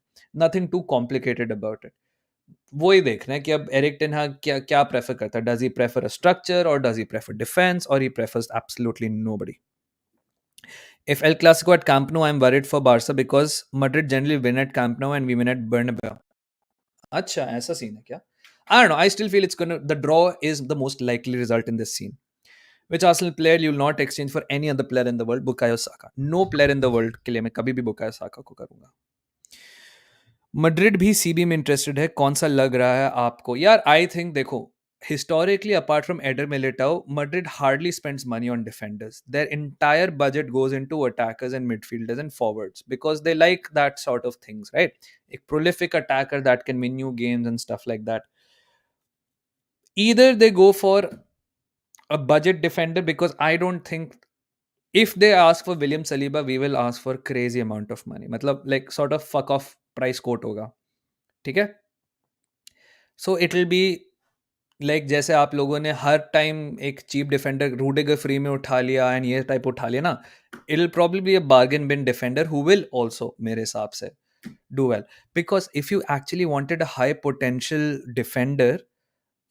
Nothing too complicated about it. वही देखना है कि अब Erik ten हाग क्या क्या प्रेफर करता है. Does he prefer a structure और डज ही प्रेफर डिफेंस और ही prefers absolutely nobody. If El Clasico at Camp Nou, I'm worried for Barca because Madrid generally win at Camp Nou and we win at Bernabeu. अच्छा, ऐसा scene है क्या? I don't know. I still feel the draw is the most likely result in this scene. Which Arsenal player you will not exchange for any other player in the world? Bukayo Saka. No player in the world के लिए मैं कभी भी Bukayo Saka को करूंगा. Madrid भी CB में interested है, कौन सा लग रहा है आपको? यार आई थिंक देखो, historically apart from Eder Militao, Madrid hardly spends money on defenders. Their entire budget goes into attackers and midfielders and forwards because they like that sort of things, right? A prolific attacker that can win you games and stuff like that. Either they go for a budget defender, because I don't think if they ask for William Saliba, we will ask for crazy amount of money. मतलब like sort of fuck off price quote होगा, ठीक है? So it will be like जैसे आप लोगों ने हर time एक चीप डिफेंडर रूडिगर फ्री में उठा लिया एंड ये टाइप उठा लिया ना, it will probably be a bargain bin defender who will also मेरे हिसाब से do well. Because if you actually wanted a high potential defender,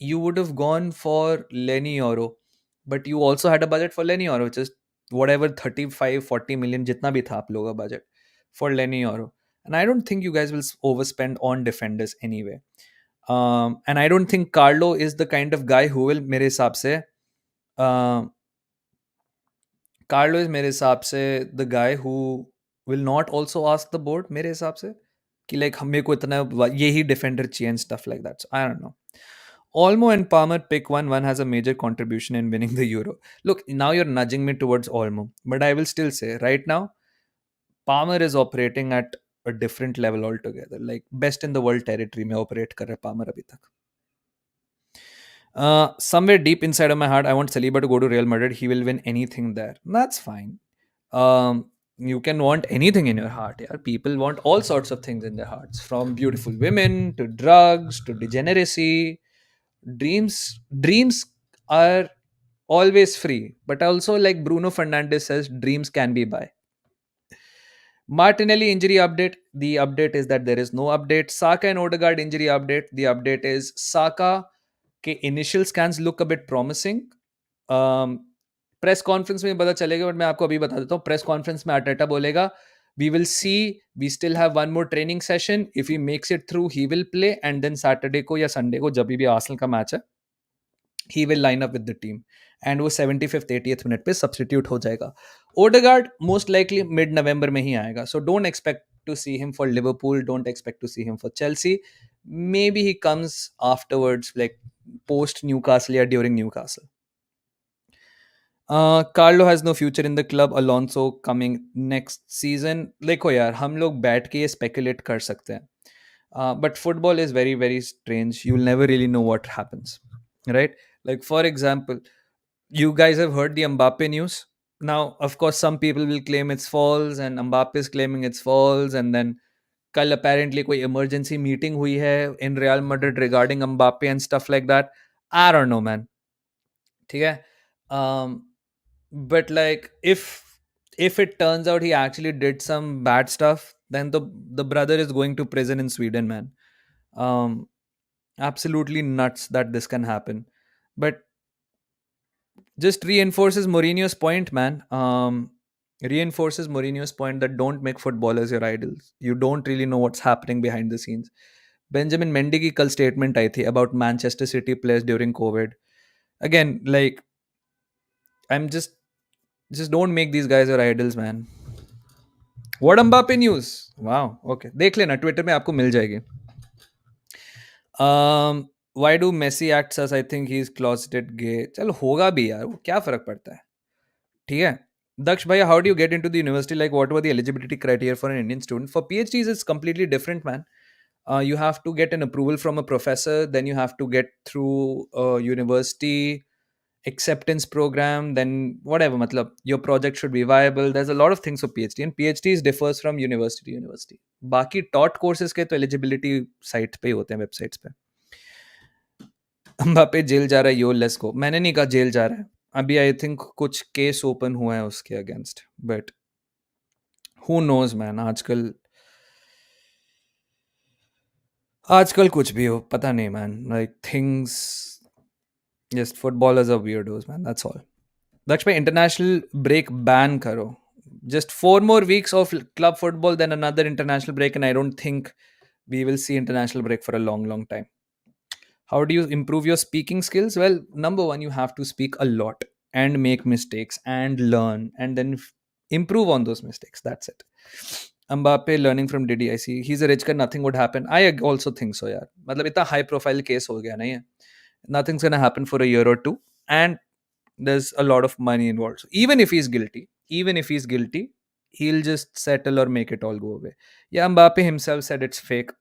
you would have gone for Lenny Oro. But you also had a budget for Lenny Oro, which is whatever 35-40 million jitna bhi tha aap loga budget for Lenny Oro. And I don't think you guys will overspend on defenders anyway. And I don't think Carlo is the kind of guy who will, मेरे हिसाब से, Carlo is मेरे हिसाब से the guy who will not also ask the board मेरे हिसाब से कि लाइक हमें को इतना यही डिफेंडर चाहिए and stuff like that I don't no. Olmo and Palmer pick one. One has a major contribution in winning the Euro. Look, now you're nudging me towards Olmo, but I will still say right now Palmer is operating at a different level altogether. Like best in the world territory में operate कर रहा है Palmer अभी तक. Somewhere deep inside of my heart, I want Saliba to go to Real Madrid. He will win anything there. That's fine. You can want anything in your heart. Yeah, people want all sorts of things in their hearts, from beautiful women to drugs to degeneracy. Dreams are always free, but also like Bruno Fernandes says, dreams can be buy. Martinelli injury update. The update is that there is no update. Saka and Odegaard injury update. The update is Saka के initial scans look a bit promising. Press conference में पता चलेगा, but मैं आपको अभी बता देता हूँ. प्रेस कॉन्फ्रेंस में अटेटा बोलेगा we will see, we still have one more training session, if he makes it through he will play, and then Saturday को या संडे को जब भी आर्सेनल का मैच है he will line up with the team, and वो 75th 80th minute पे substitute हो जाएगा. ओडेगार्ड मोस्ट लाइकली मिड नवंबर में ही आएगा, so don't expect to see him for Liverpool, don't expect to see him for Chelsea. Maybe he comes afterwards, like post Newcastle or during Newcastle. Carlo has no future in the club. Alonso coming next season. देखो यार, हम लोग बैठ के ये speculate कर सकते हैं. But football is very very strange. You'll never really know what happens, right? Like for example, you guys have heard the Mbappe news. Now, of course, some people will claim it's false, and Mbappe is claiming it's false, and then कल apparently कोई emergency meeting हुई है in real Madrid regarding Mbappe and stuff like that. I don't no man. ठीक है. But like if it turns out he actually did some bad stuff, then the brother is going to prison in Sweden, man. um Absolutely nuts that this can happen. But just reinforces Mourinho's point, man. Reinforces Mourinho's point that don't make footballers your idols. You don't really know what's happening behind the scenes. Benjamin Mendy की कल statement आई थी about Manchester City players during Covid. Again like I am just don't make these guys your idols man. What Mbappe news. Wow, okay, देख लेना Twitter में आपको मिल जाएगी. Why do Messi acts as I think he is closeted gay. चल होगा भी यार, वो क्या फर्क पड़ता है. ठीक है. Daksh bhai, how do you get into the university? Like, what were the eligibility criteria for an Indian student? For PhDs, it's completely different, man. You have to get an approval from a professor, then you have to get through a university acceptance program, then whatever, matlab, your project should be viable. There's a lot of things for PhD, and PhDs differs from university to university. बाकी taught courses के तो eligibility site पे ही होते हैं, websites पे. Mbappe jail जा रहा है, यो लेट्स गो. मैंने नहीं कहा जेल जा रहा है अभी. आई थिंक कुछ केस ओपन हुआ है उसके against, but who knows man. आजकल कुछ भी हो, पता नहीं man. Like things, just footballers are weirdos man, that's all. Daksh भाई, इंटरनेशनल ब्रेक बैन करो. Just 4 more weeks of club football, then another international break, and I don't think we will see international break for a long, long time. How do you improve your speaking skills? Well, number one, you have to speak a lot and make mistakes and learn, and then improve on those mistakes. That's it. Mbappe learning from Diddy. I see he's a rich guy. Nothing would happen. I also think so, यार. मतलब इतना high profile case हो गया नहीं है. Nothing's gonna happen for a year or two, and there's a lot of money involved. So even if he's guilty, he'll just settle or make it all go away. Yeah, Mbappe himself said it's fake.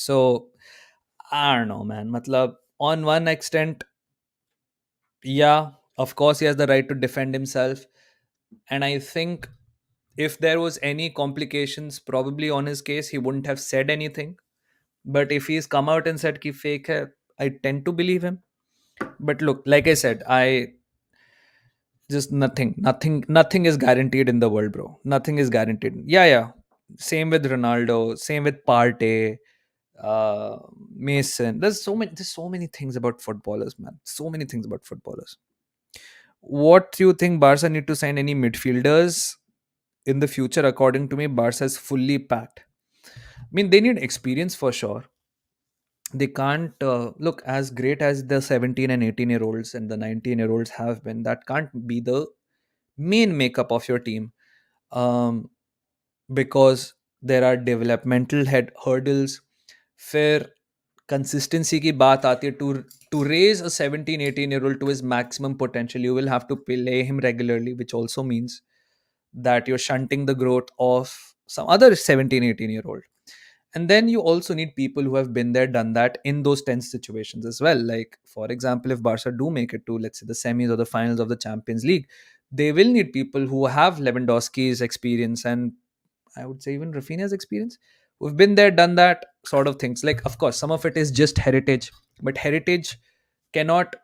So I don't know, man. Matlab, on one extent, yeah, of course he has the right to defend himself. And I think if there was any complications probably on his case, he wouldn't have said anything. But if he's come out and said ki fake hai, I tend to believe him. But look, like I said, I just nothing is guaranteed in the world, bro. Nothing is guaranteed. Yeah, yeah. Same with Ronaldo, same with Partey, uh Mason. There's so many things about footballers, man. So many things about footballers. What do you think? Barca need to sign any midfielders in the future? According to me, Barca is fully packed. I mean, they need experience for sure. They can't look as great as the 17 and 18-year olds and the 19-year olds have been. That can't be the main makeup of your team, um, because there are developmental hurdles. फिर consistency की बात आती है. To raise a 17-18-year-old to his maximum potential, you will have to play him regularly, which also means that you're shunting the growth of some other 17-18-year-old. And then you also need people who have been there, done that in those tense situations as well. Like, for example, if Barca do make it to, let's say, the semis or the finals of the Champions League, they will need people who have Lewandowski's experience, and I would say even Rafinha's experience, who've been there, done that sort of things. Like, of course, some of it is just heritage, but heritage cannot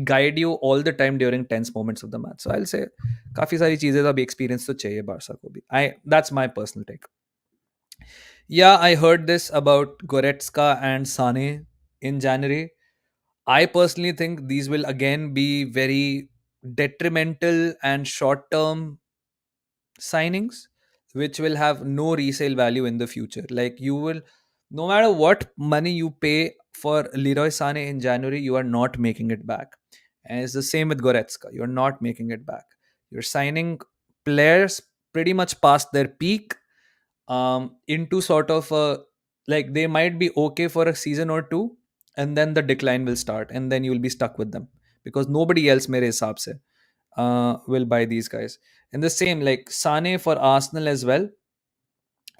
guide you all the time during tense moments of the match. So I'll say काफी सारी चीजें तो अभी experience तो चाहिए Barça को भी. That's my personal take. Yeah, I heard this about Goretzka and Sane in January. I personally think these will again be very detrimental and short term signings, which will have no resale value in the future. Like, you will, no matter what money you pay for Leroy Sane in January, you are not making it back. And it's the same with Goretzka. You're not making it back. You're signing players pretty much past their peak, into sort of a, like, they might be okay for a season or two, and then the decline will start, and then you'll be stuck with them because nobody else, mere hisab se, will buy these guys. And the same, like Sane for Arsenal as well.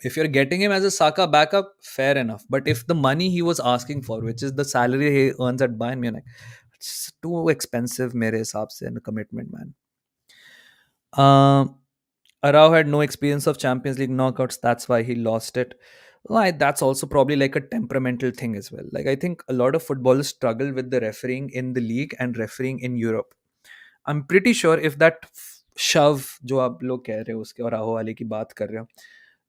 If you're getting him as a Saka backup, fair enough. But if the money he was asking for, which is the salary he earns at Bayern Munich, it's too expensive, mere hisab se, and a commitment, man. Um, Arau had no experience of Champions League knockouts. That's why he lost it. Well, that's also probably like a temperamental thing as well. Like, I think a lot of footballers struggle with the refereeing in the league and refereeing in Europe. I'm pretty sure if that shove जो आप लोग कह रहे हो उसके और राहो वाले की बात कर रहे हो,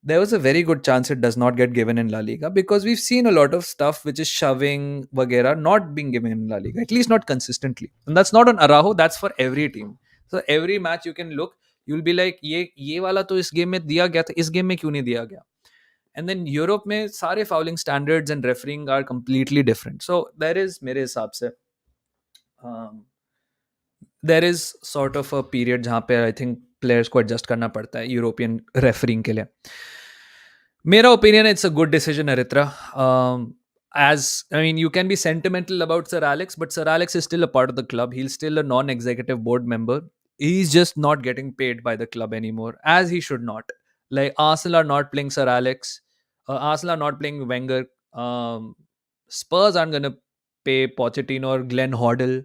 there was a very good chance it does not get given in La Liga, because we've seen a lot of stuff which is shoving वगैरह not being given in La Liga, at least not consistently. And that's not on Araujo, that's for every team. So every match you can look, you'll be like, ये वाला तो इस game में दिया गया था, इस गेम में क्यों नहीं दिया गया. And then Europe में सारे fouling standards and refereeing are completely different. So there is, मेरे हिसाब से, um, there is sort of a period जहाँ पे I think players को adjust करना पड़ता है यूरोपियन रेफरिंग के लिए. मेरा opinion, it's a good decision, Aritra. As I mean, you can be sentimental about Sir Alex, but Sir Alex is still a part of the club. He's still a non-executive board member. He's just not getting paid by the club anymore, as he should not. Like, Arsenal are not playing Sir Alex. Arsenal are not playing Wenger. Spurs aren't going to pay Pochettino or Glenn Hoddle,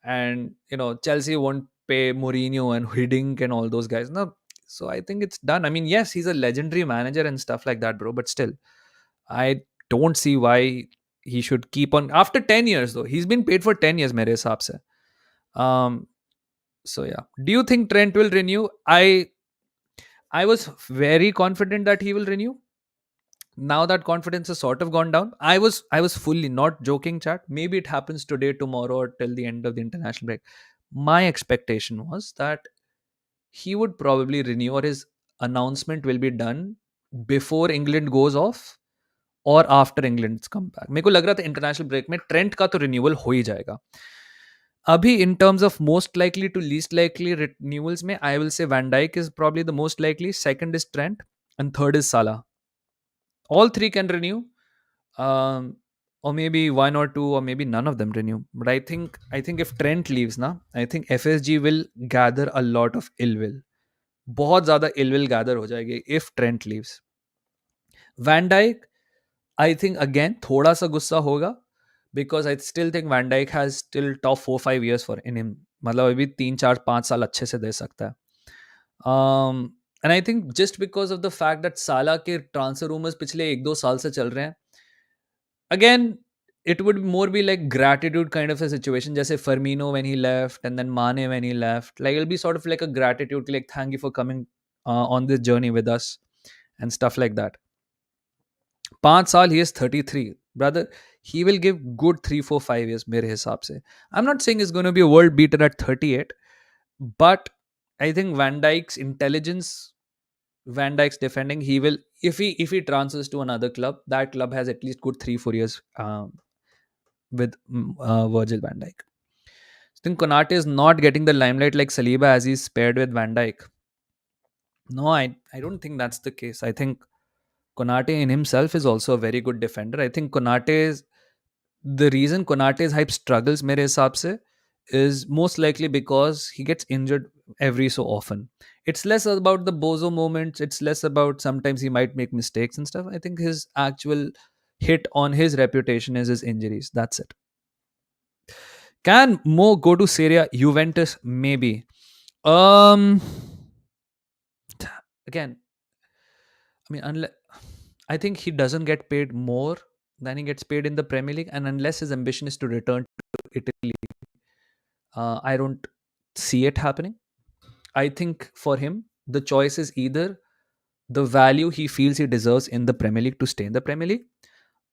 and Chelsea won't pay Mourinho and Hiddink and all those guys. No, so I think it's done. I mean, yes, he's a legendary manager and stuff like that, bro. But still, I don't see why he should keep on after 10 years. Though he's been paid for 10 years, mere hisab se. Um. So yeah, do you think Trent will renew? I was very confident that he will renew. Now that confidence has sort of gone down. I was fully not joking, chat. Maybe it happens today, tomorrow, or till the end of the international break. My expectation was that he would probably renew, or his announcement will be done before England goes off or after England's comeback. मेरे को लग रहा था international break में Trent का तो renewal हो ही जाएगा. अभी in terms of most likely to least likely renewals में, I will say Van Dijk is probably the most likely, second is Trent, and third is Salah. All three can renew, or maybe one or two, or maybe none of them renew. But I think if Trent leaves now, I think FSG will gather a lot of ill will. बहुत ज़्यादा ill will gather हो जाएगी if Trent leaves. Van Dijk, I think again थोड़ा सा गुस्सा होगा, because I still think Van Dijk has still top 4-5 years for in him. मतलब अभी 3-4-5 साल अच्छे से दे सकता है. And I think just because of the fact that Salah के transfer rumors पिछले 1-2 साल से चल रहे हैं, again, it would more be like gratitude kind of a situation. Just say Firmino when he left, and then Mane when he left. Like it'll be sort of like a gratitude, like thank you for coming on this journey with us and stuff like that. 5 साल he is 33, brother. He will give good 3 4 5 years मेरे हिसाब से. I'm not saying he's going to be a world beater at 38, but I think Van Dijk's intelligence, Van Dijk's defending, he will, if he transfers to another club, that club has at least good 3 4 years with Virgil van Dijk. I think Konate is not getting the limelight like Saliba as he's paired with Van Dijk. No, I don't think that's the case. I think Konate in himself is also a very good defender. I think Konate is the reason Konate's hype struggles, mere hisab se, is most likely because he gets injured every so often. It's less about the bozo moments. It's less about sometimes he might make mistakes and stuff. I think his actual hit on his reputation is his injuries. That's it. Can Mo go to Serie A? Juventus? Maybe. Um. Again, I mean, unless I think he doesn't get paid more than he gets paid in the Premier League, and unless his ambition is to return to Italy, I don't see it happening. I think for him, the choice is either the value he feels he deserves in the Premier League to stay in the Premier League,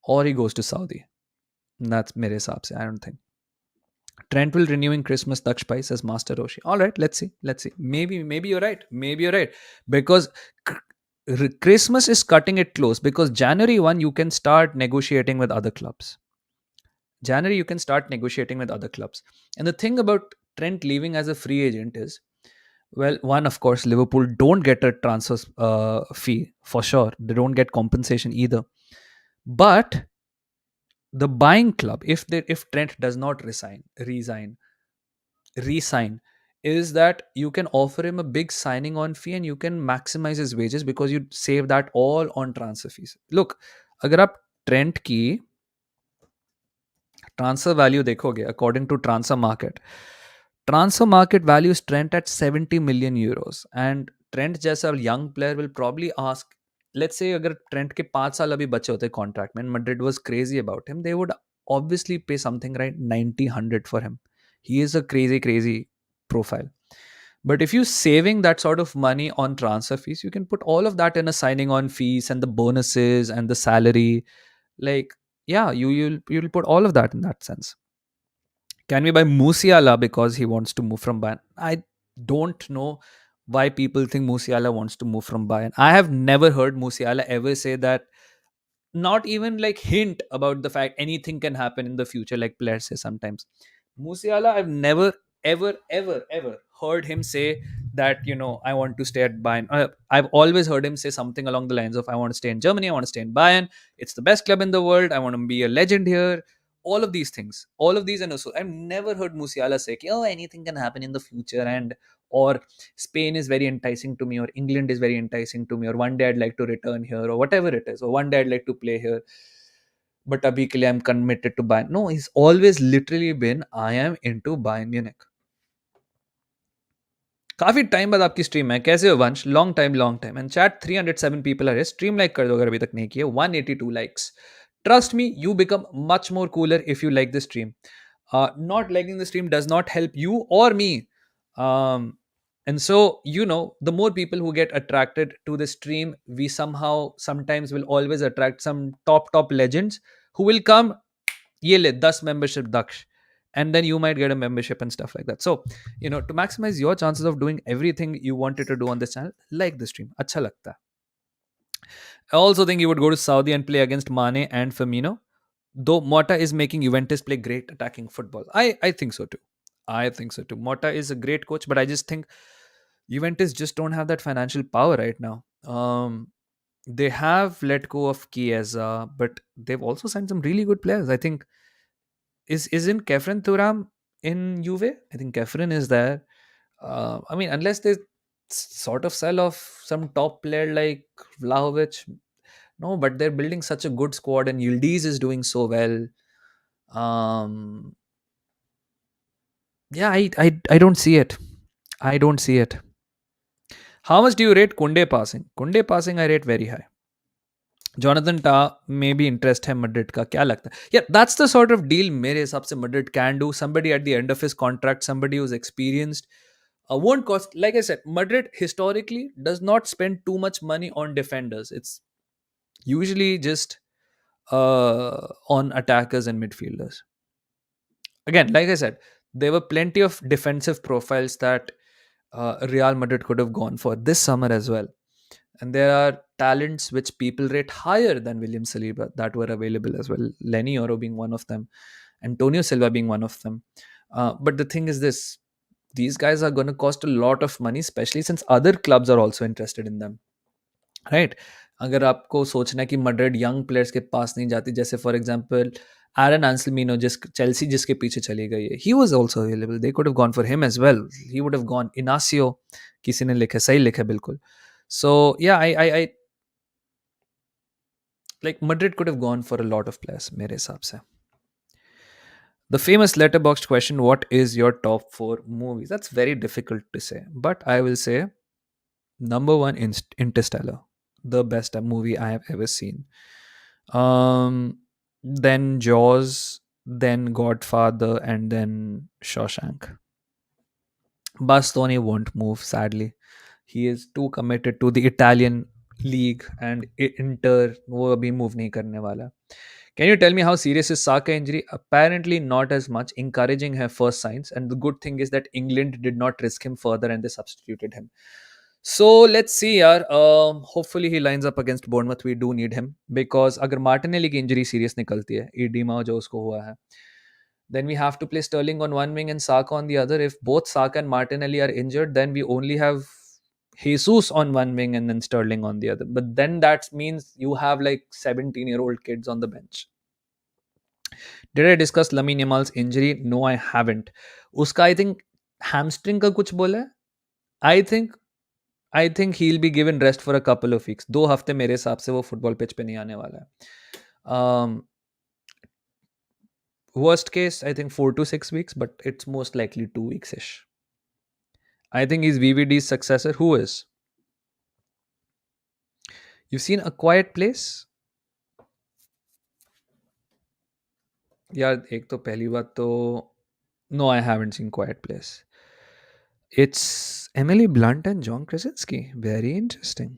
or he goes to Saudi. That's mere hisab se. I don't think. Trent will renew in Christmas. Daksh Pai says Master Roshi. All right, let's see. Let's see. Maybe you're right. Maybe you're right. Because Christmas is cutting it close. Because January 1, you can start negotiating with other clubs. January, you can start negotiating with other clubs. And the thing about Trent leaving as a free agent is, well, one, of course, Liverpool don't get a transfer fee for sure. They don't get compensation either. But the buying club, if Trent does not resign, is that you can offer him a big signing on fee and you can maximize his wages because you save that all on transfer fees. Look, अगर आप Trent की transfer value देखोगे according to transfer market values Trent at 70 million euros, and Trent जैसा young player will probably ask, let's say अगर Trent के 5 साल अभी बचे होते कॉन्ट्रैक्ट में, Madrid was crazy about him, they would obviously pay something right 90 100 for him. He is a crazy profile. But if you're saving that sort of money on transfer fees, you can put all of that in a signing on fees and the bonuses and the salary. Like, yeah, you'll put all of that in that sense. Can we buy Musiala because he wants to move from Bayern? I don't know why people think Musiala wants to move from Bayern. I have never heard Musiala ever say that, not even like hint about the fact anything can happen in the future, like players say sometimes. Musiala, I've never, ever heard him say that, I want to stay at Bayern. I've always heard him say something along the lines of, I want to stay in Germany, I want to stay in Bayern. It's the best club in the world. I want to be a legend here. All of these things, all of these, and also I've never heard Musiala say, oh, anything can happen in the future, and or Spain is very enticing to me, or England is very enticing to me, or one day I'd like to return here, or whatever it is, or one day I'd like to play here. But abhi ke liye I'm committed to Bayern. No, he's always literally been, I am into Bayern Munich. काफी time बाद आपकी stream है. कैसे हो Vansh? Long time and chat 307 people are. Stream like कर दो अगर अभी तक नहीं किए. 182 likes. Trust me, you become much more cooler if you like the stream. Not liking the stream does not help you or me. Um, and so, the more people who get attracted to the stream, we sometimes will always attract some top legends who will come, ye le 10 membership Daksh, and then you might get a membership and stuff like that. So, to maximize your chances of doing everything you wanted to do on this channel, like the stream. Acha lagta hai. I also think he would go to Saudi and play against Mane and Firmino. Though Mota is making Juventus play great attacking football. I think so too. I think so too. Mota is a great coach, but I just think Juventus just don't have that financial power right now. They have let go of Chiesa, but they've also signed some really good players. I think isn't Kefren Thuram in Juve? I think Kefren is there. I mean, unless they sort of sell off some top player like Vlahovic, no. But they're building such a good squad, and Yildiz is doing so well. Um, yeah, I don't see it. I don't see it. How much do you rate Kunde passing? Kunde passing, I rate very high. Jonathan टा में भी interest है Madrid का, क्या लगता है? या that's the sort of deal मेरे हिसाब से Madrid can do. Somebody at the end of his contract, somebody who is experienced, won't cost. Like I said, Madrid historically does not spend too much money on defenders. It's usually just on attackers and midfielders. Again, like I said, there were plenty of defensive profiles that Real Madrid could have gone for this summer as well. And there are talents which people rate higher than William Saliba that were available as well. Lenny Oro being one of them, Antonio Silva being one of them. But the thing is this, these guys are going to cost a lot of money, especially since other clubs are also interested in them. Right. अगर आपको सोचना है कि Madrid young players के पास नहीं जाती, जैसे for example एरन एंसेल्मिनो जिस चेल्सी जिसके पीछे चली गई है, he was also available, they could have gone for him as well, he would have gone. Inacio किसी ने लिखा, सही लिखा बिल्कुल. So yeah I like Madrid could have gone for a lot of players मेरे हिसाब से. The famous letterboxed question, what is your top 4 movies? That's very difficult to say, but I will say number 1, Interstellar, the best movie I have ever seen. Then Jaws, then Godfather, and then Shawshank. Bastoni won't move, sadly. He is too committed to the Italian league and Inter. वो अभी move नहीं करने वाला. Can you tell me how serious is Saka injury? Apparently not as much, encouraging her first signs. And the good thing is that England did not risk him further and they substituted him. So let's see, yaar. Hopefully he lines up against Bournemouth. We do need him because अगर Martinelli की injury serious निकलती है, edema जो उसको हुआ है, then we have to play Sterling on one wing and Saka on the other. If both Saka and Martinelli are injured, then we only have Jesus on one wing and then Sterling on the other. But then that means you have like 17-year-old kids on the bench. Did I discuss Lamine Yamal's injury? No, I haven't. Uska, I think, hamstring का कुछ बोला है? I think I think he will be given rest for a couple of weeks. 2 हफ्ते मेरे हिसाब से वो football pitch पे नहीं आने वाला है. Worst case I think 4 to 6 weeks, but it's most likely 2 weeks ish. I think he's VVD's successor. Who is? You've seen A Quiet Place? यार एक तो पहली बात तो no, I haven't seen Quiet Place. It's Emily Blunt and John Krasinski. Very interesting.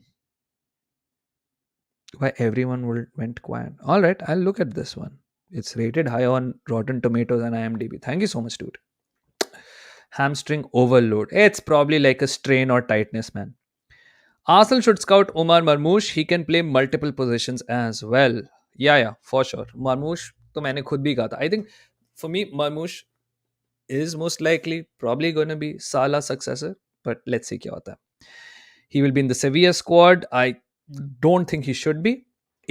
Why everyone went quiet. All right, I'll look at this one. It's rated high on Rotten Tomatoes and IMDb. Thank you so much, dude. Hamstring overload. It's probably like a strain or tightness, man. Arsenal should scout Omar Marmoush. He can play multiple positions as well. Yeah, for sure. Marmoush, तो मैंने खुद भी कहा था. I think for me, Marmoush is most likely probably going to be Salah's successor. But let's see क्या होता है. He will be in the Sevilla squad. I don't think he should be.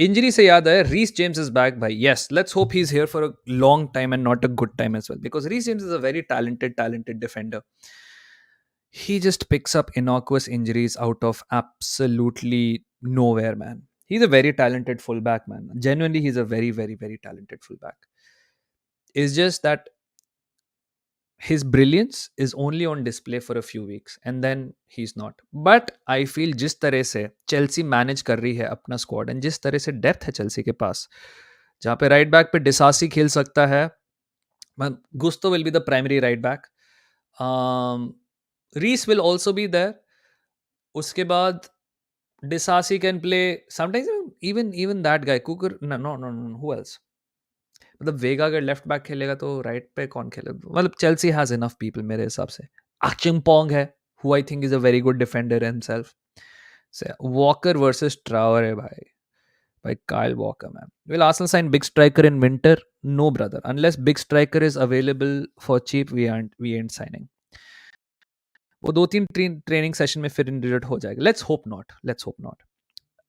Injury से याद है, Reece James is back भाई. Yes, let's hope he's here for a long time and not a good time as well. Because Reece James is a very talented defender. He just picks up innocuous injuries out of absolutely nowhere, man. He's a very talented fullback, man. Genuinely, he's a very talented fullback. It's just that his brilliance is only on display for a few weeks and then he's not. But I feel जिस तरह से Chelsea manage कर रही है अपना squad and जिस तरह से डेप्थ है चेल्सी के पास, जहाँ पे राइट बैक पे डिसासी खेल सकता है, Gusto will be the primary right back, Reece will also be there. उसके बाद Disasi can play sometimes, even that guy कुकर, no, who else? मतलब वेगा अगर लेफ्ट बैक खेलेगा तो राइट पे कौन खेलेगा? मतलब चेल्सी हैज इनफ पीपल मेरे हिसाब से. Akchimpong है, who I think is a very good defender himself. So Walker versus Traore भाई, by Kyle Walker, man. Will Arsenal sign big striker in winter? No, brother. Unless big striker is available for cheap, we ain't signing. वो 2-3 training session में फिर injured हो जाएगा. Let's hope not. Let's hope not.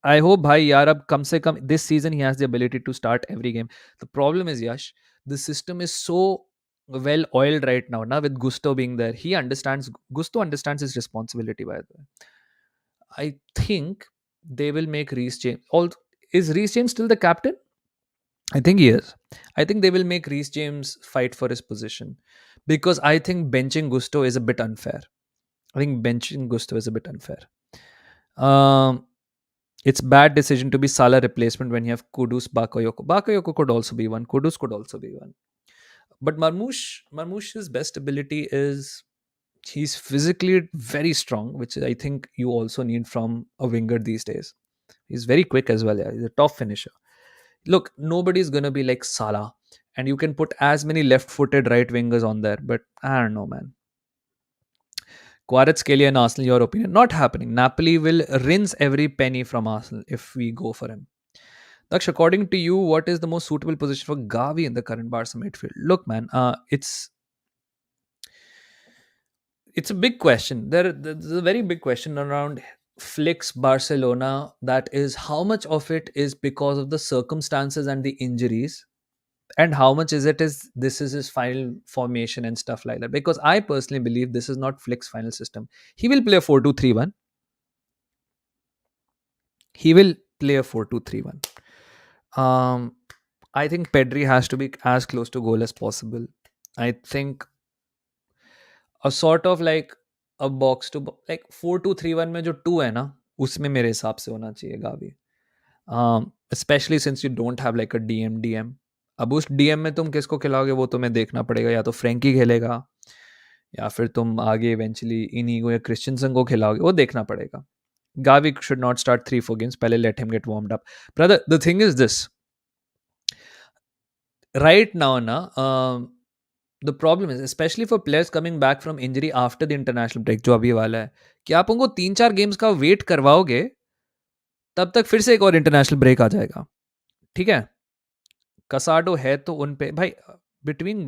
I hope भाई यार अब कम से कम this season he has the ability to start every game. The problem is, Yash, the system is so well oiled right now with Gusto being there. Gusto understands his responsibility, by the way. I think they will make Reece James. Is Reece James still the captain? I think he is. I think they will make Reece James fight for his position because I think benching Gusto is a bit unfair. Um, It's bad decision to be Salah replacement when you have Kudus, Bakayoko. Bakayoko could also be one. Kudus could also be one. But Marmoush's best ability is he's physically very strong, which I think you also need from a winger these days. He's very quick as well. Yeah, he's a top finisher. Look, nobody's gonna be like Salah, and you can put as many left-footed right wingers on there, but I don't know, man. Kvaratskhelia and Arsenal, your opinion? Not happening. Napoli will rinse every penny from Arsenal if we go for him. Daksh, according to you, what is the most suitable position for Gavi in the current Barca midfield? Look, man, it's a big question. There's a very big question around Flick's Barcelona. That is, how much of it is because of the circumstances and the injuries, and how much is it is this is his final formation and stuff like that. Because I personally believe this is not Flick's final system. He will play a 4-2-3-1. He will play a 4-2-3-1. Um, I think Pedri has to be as close to goal as possible. I think a sort of like a box to like 4-2-3-1 में जो 2 है ना उसमें मेरे हिसाब से होना चाहिए Gavi. Especially since you don't have like a DM. अब उस DM में तुम किसको खिलाओगे वो तुम्हें देखना पड़ेगा. या तो फ्रेंकी खेलेगा या फिर तुम आगे इवेंचुअली इनिगो या क्रिश्चियनसन को खिलाओगे वो देखना पड़ेगा. Gavi should not start 3-4 games. पहले let him get warmed up. Brother, the thing is this. Right now, na, the problem is, especially for players coming back from injury after the international break, जो अभी वाला है, कि आप उनको 3-4 games का wait करवाओगे, तब तक फिर से एक और इंटरनेशनल ब्रेक आ जाएगा. ठीक है? कसाडो है तो उन पे भाई बिटवीन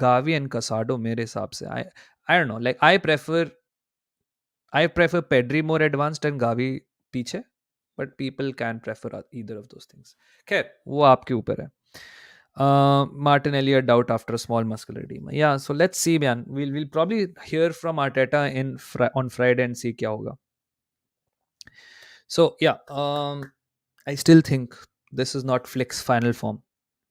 गावी एंड कसाडो मेरे हिसाब से I don't know like I prefer Pedri more advanced and Gavi पीछे but people can prefer either of those things. खैर वो आपके ऊपर है. Martinelli a doubt after a small muscular edema. Yeah, so let's see, man. We'll probably hear from Arteta on Friday and see क्या होगा. So yeah, I still think this is not Flick's final form.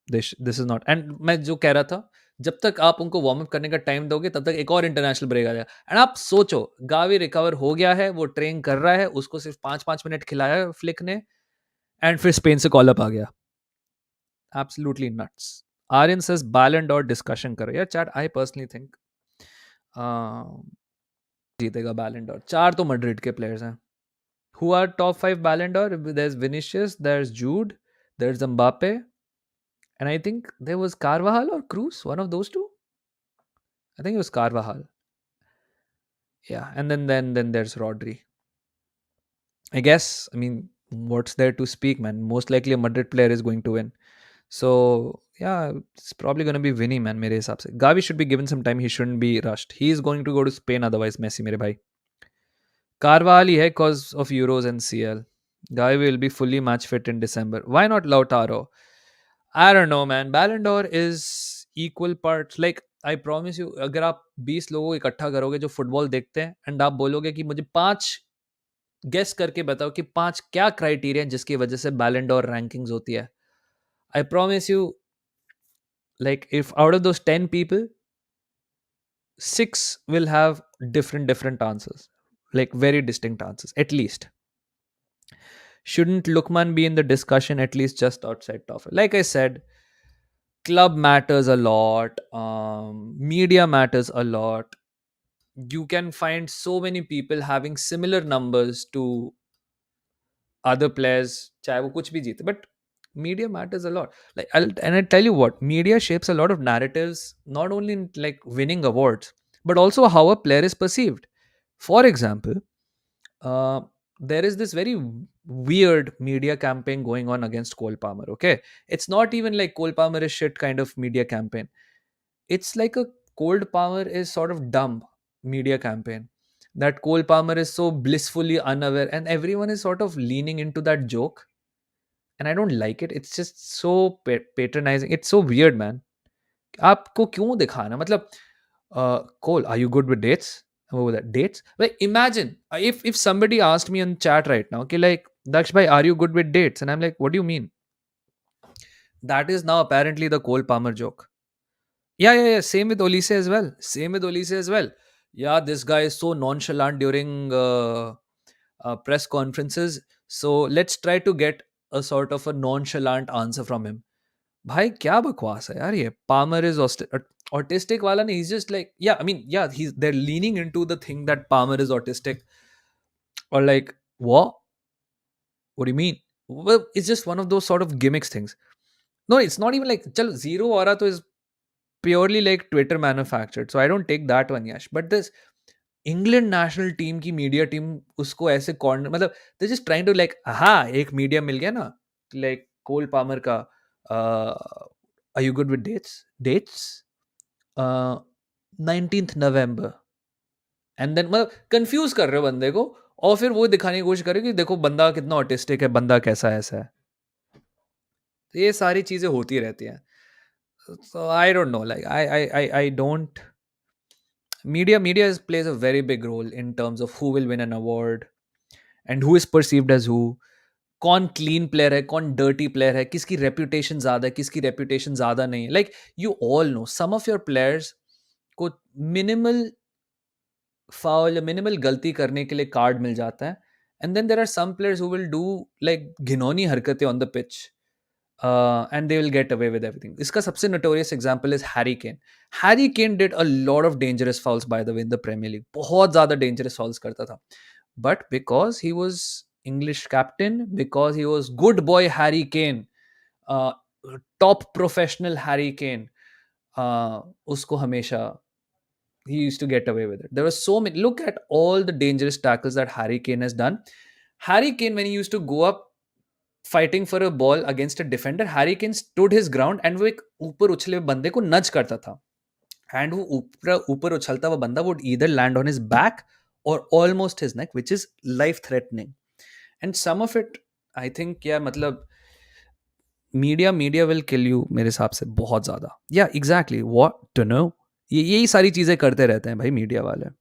This is not. And मैं जो कह रहा था, जब तक आप उनको वार्म अप करने का टाइम दोगे तब तक एक और इंटरनेशनल ब्रेक आ जाएगा. एंड आप सोचो, गावी रिकवर हो गया है, वो ट्रेन कर रहा है, उसको सिर्फ 5-5 मिनट खिलाया फ्लिक ने, एंड फिर स्पेन से कॉल अप आ गया. Absolutely nuts. Aryan says Ballon d'Or discussion करो. यार chat, I personally think जीतेगा Ballon d'Or. 4 तो Madrid के players हैं. Who are top 5 Ballon d'Or? There's Vinicius, there's Jude, there's Mbappe, and I think there was Carvajal or Cruz, one of those two. I think it was Carvajal. Yeah, and then there's Rodri. I guess, I mean, what's there to speak, man? Most likely a Madrid player is going to win. So yeah, it's probably going to be Vinny, man. मेरे हिसाब से Gavi should be given some time. He shouldn't be rushed. He is going to go to Spain otherwise. Messi, मेरे भाई. Carvajal ही है cause of Euros and CL. Gavi will be fully match fit in December. Why not Lautaro? I don't know, man. Ballon d'Or is equal parts. Like I promise you, अगर आप 20 लोगों को इकट्ठा करोगे जो फुटबॉल देखते हैं एंड आप बोलोगे कि मुझे 5 गेस करके बताओ कि 5 क्या क्राइटेरिया जिसकी वजह से बैलन डॉर रैंकिंग्स होती है. I promise you, like if out of those 10 people, 6 will have different answers, like very distinct answers at least. Shouldn't Lukman be in the discussion at least just outside top? Like I said, club matters a lot, media matters a lot. You can find so many people having similar numbers to other players, चाहे वो कुछ भी जीते, but media matters a lot. Like I tell you what, media shapes a lot of narratives, not only in like winning awards, but also how a player is perceived. For example, uh, there is this very weird media campaign going on against Cole Palmer. Okay, it's not even like Cole Palmer is shit kind of media campaign. It's like a Cold Palmer is sort of dumb media campaign. That Cole Palmer is so blissfully unaware, and everyone is sort of leaning into that joke. And I don't like it. It's just so patronizing. It's so weird, man. आपको क्यों दिखाना मतलब Cole, are you good with dates? What was that? Dates? Like imagine if somebody asked me in chat right now, okay, like Daksh bhai, are you good with dates? And I'm like, what do you mean? That is now apparently the Cole Palmer joke. Yeah. Same with Olise as well. Yeah, this guy is so nonchalant during press conferences. So let's try to get a sort of a nonchalant answer from him. भाई क्या बकवास है यार ये Palmer is autistic वाला नहीं, he's just like, yeah, I mean, yeah, he's they're leaning into the thing that Palmer is autistic, or like, what do you mean? Well, it's just one of those sort of gimmicks things. No, it's not even like, chal, zero aura to is purely like Twitter manufactured, so I don't take that one, Yash. But this England national team की media team उसको ऐसे corner, मतलब they just trying to like, हाँ एक media मिल गया ना, like Cole Palmer का, are you good with dates 19th November, and then मतलब कंफ्यूज कर रहे हो बंदे को, और फिर वो दिखाने की कोशिश कर रहे हो कि देखो बंदा कितना ऑटिस्टिक है, बंदा कैसा ऐसा है। तो ये सारी चीजें होती रहती हैं। So I don't know. Like I don't. Media plays a very big role in terms of who will win an award and who is perceived as who. कौन क्लीन प्लेयर है, कौन डर्टी प्लेयर है, किसकी reputation ज्यादा है, किसकी reputation ज्यादा नहीं है। Like you all know some of your players को मिनिमल फाउल, मिनिमल गलती करने के लिए कार्ड मिल जाता है, and then there are some players who will do like घिनौनी हरकतें on the pitch, and they will get away with everything. इसका सबसे notorious example is Harry Kane. Harry Kane did a lot of dangerous fouls, by the way, in the Premier League. बहुत ज़्यादा dangerous fouls करता था. But because he was English captain, because he was good boy Harry Kane, uh, top professional Harry Kane, उसको हमेशा he used to get away with it. There were so many. Look at all the dangerous tackles that Harry Kane has done. Harry Kane, when he used to go up fighting for a ball against a defender, Harry Kane stood his ground and वो एक ऊपर उछले हुए बंदे को नज करता था, and वो ऊपर ऊपर उछलता हुआ बंदा would either land on his back और almost his neck, which is life threatening. And some of it I think, yeah मतलब मीडिया विल किल यू मेरे हिसाब से बहुत ज्यादा। या एग्जैक्टली व्हाट टू नो, ये यही सारी चीजें करते रहते हैं भाई मीडिया वाले।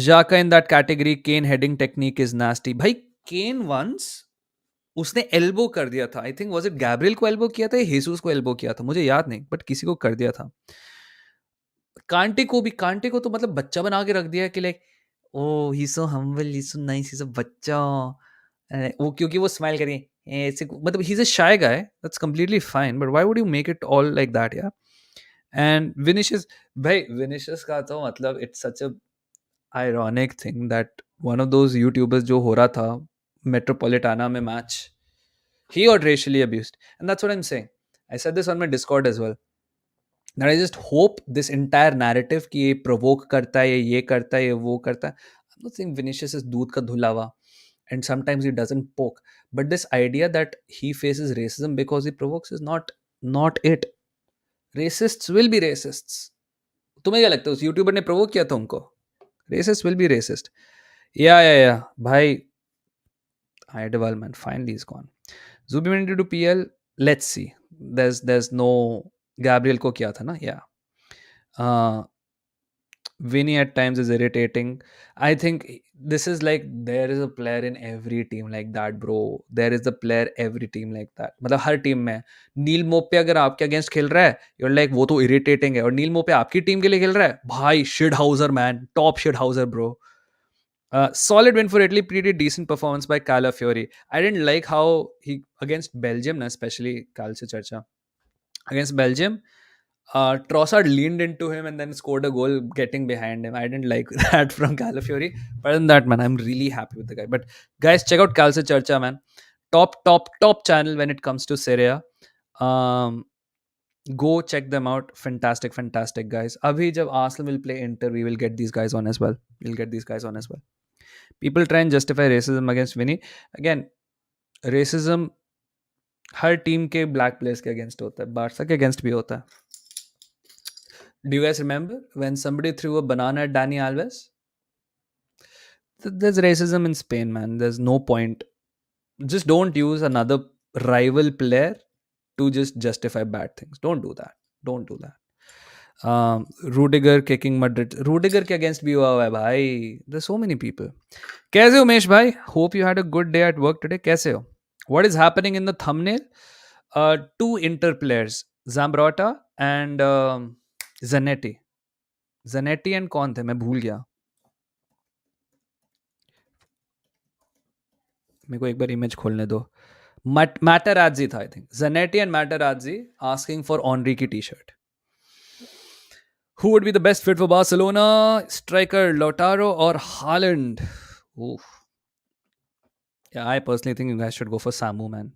Xhaka in that category, Kane heading technique is nasty. भाई केन वंस उसने एल्बो कर दिया था, I think was it Gabriel को एल्बो किया था या हेसूस को एल्बो किया था, मुझे याद नहीं, बट किसी को कर दिया था। कांटे को तो मतलब बच्चा बना के रख दिया कि लाइक, ओ ही सो हम्बल, ही सो नाइस, ही सो बच्चा, वो क्योंकि वो स्माइल करिए ऐसे, मतलब he is a shy guy, that's completely fine, but why would you make it all like that या। एंड विनिशियस, भाई विनिशियस का तो मतलब it's such a ironic thing that one of those YouTubers जो हो रहा था मेट्रोपॉलिटाना में match, he got racially abused, and that's what I'm saying. I said this on my Discord as well, that I just hope this entire narrative कि ये provoke करता है, ये करता है, ये वो करता है, I'm not saying Vinicius is दूध का धुलावा and sometimes he doesn't poke, but this idea that he faces racism because he provokes is not it. Racists will be racists. तुम्हें क्या लगता है उस यूट्यूबर ने provoke किया था उनको? Racists will be racist. Yeah, भाई Idewal man finally is gone. Zubimendi to PL, let's see. There's no Gabriel को किया था ना, yeah. Uh, Vinny at times is irritating. I think this is like there is a player in every team like that, bro. There is a player every team like that. मतलब हर team में नील मोपे अगर आपके against खेल रहा है, you're like वो तो irritating है, और नील मोपे आपकी टीम के लिए खेल रहा है, भाई shit houser man, top shit houser bro. Solid win for Italy, pretty decent performance by Calafiori. I didn't like how he against Belgium, especially Cal se charcha. Against Belgium, Trossard leaned into him and then scored a goal getting behind him. I didn't like that from Calafiori. But other than that, man, I'm really happy with the guy. But guys, check out Cal se charcha, man. Top channel when it comes to Serie A. Go check them out. Fantastic guys. Abhi jab Arsenal will play Inter, we will get these guys on as well. People try and justify racism against Vinny. Again, racism her team के black players के against होता है, Barça के against भी होता है. Do you guys remember when somebody threw a banana at Dani Alves? There's racism in Spain, man. There's no point. Just don't use another rival player to just justify bad things. Don't do that. Rudiger kicking Madrid. Rudiger के against भी हुआ है भाई. There's so many people. कैसे हो उमेश भाई? Hope you had a good day at work today. कैसे हो? What is happening in the thumbnail? Two Inter players, Zambrotta and Zanetti. Zanetti and कौन थे? मैं भूल गया. मेरे को एक बार इमेज खोलने दो. Materazzi था, I think. Zanetti and Materazzi asking for Henri की t-shirt. Who would be the best fit for Barcelona? Striker Lautaro or Haaland? Oof. Yeah, I personally think you guys should go for Samu, man.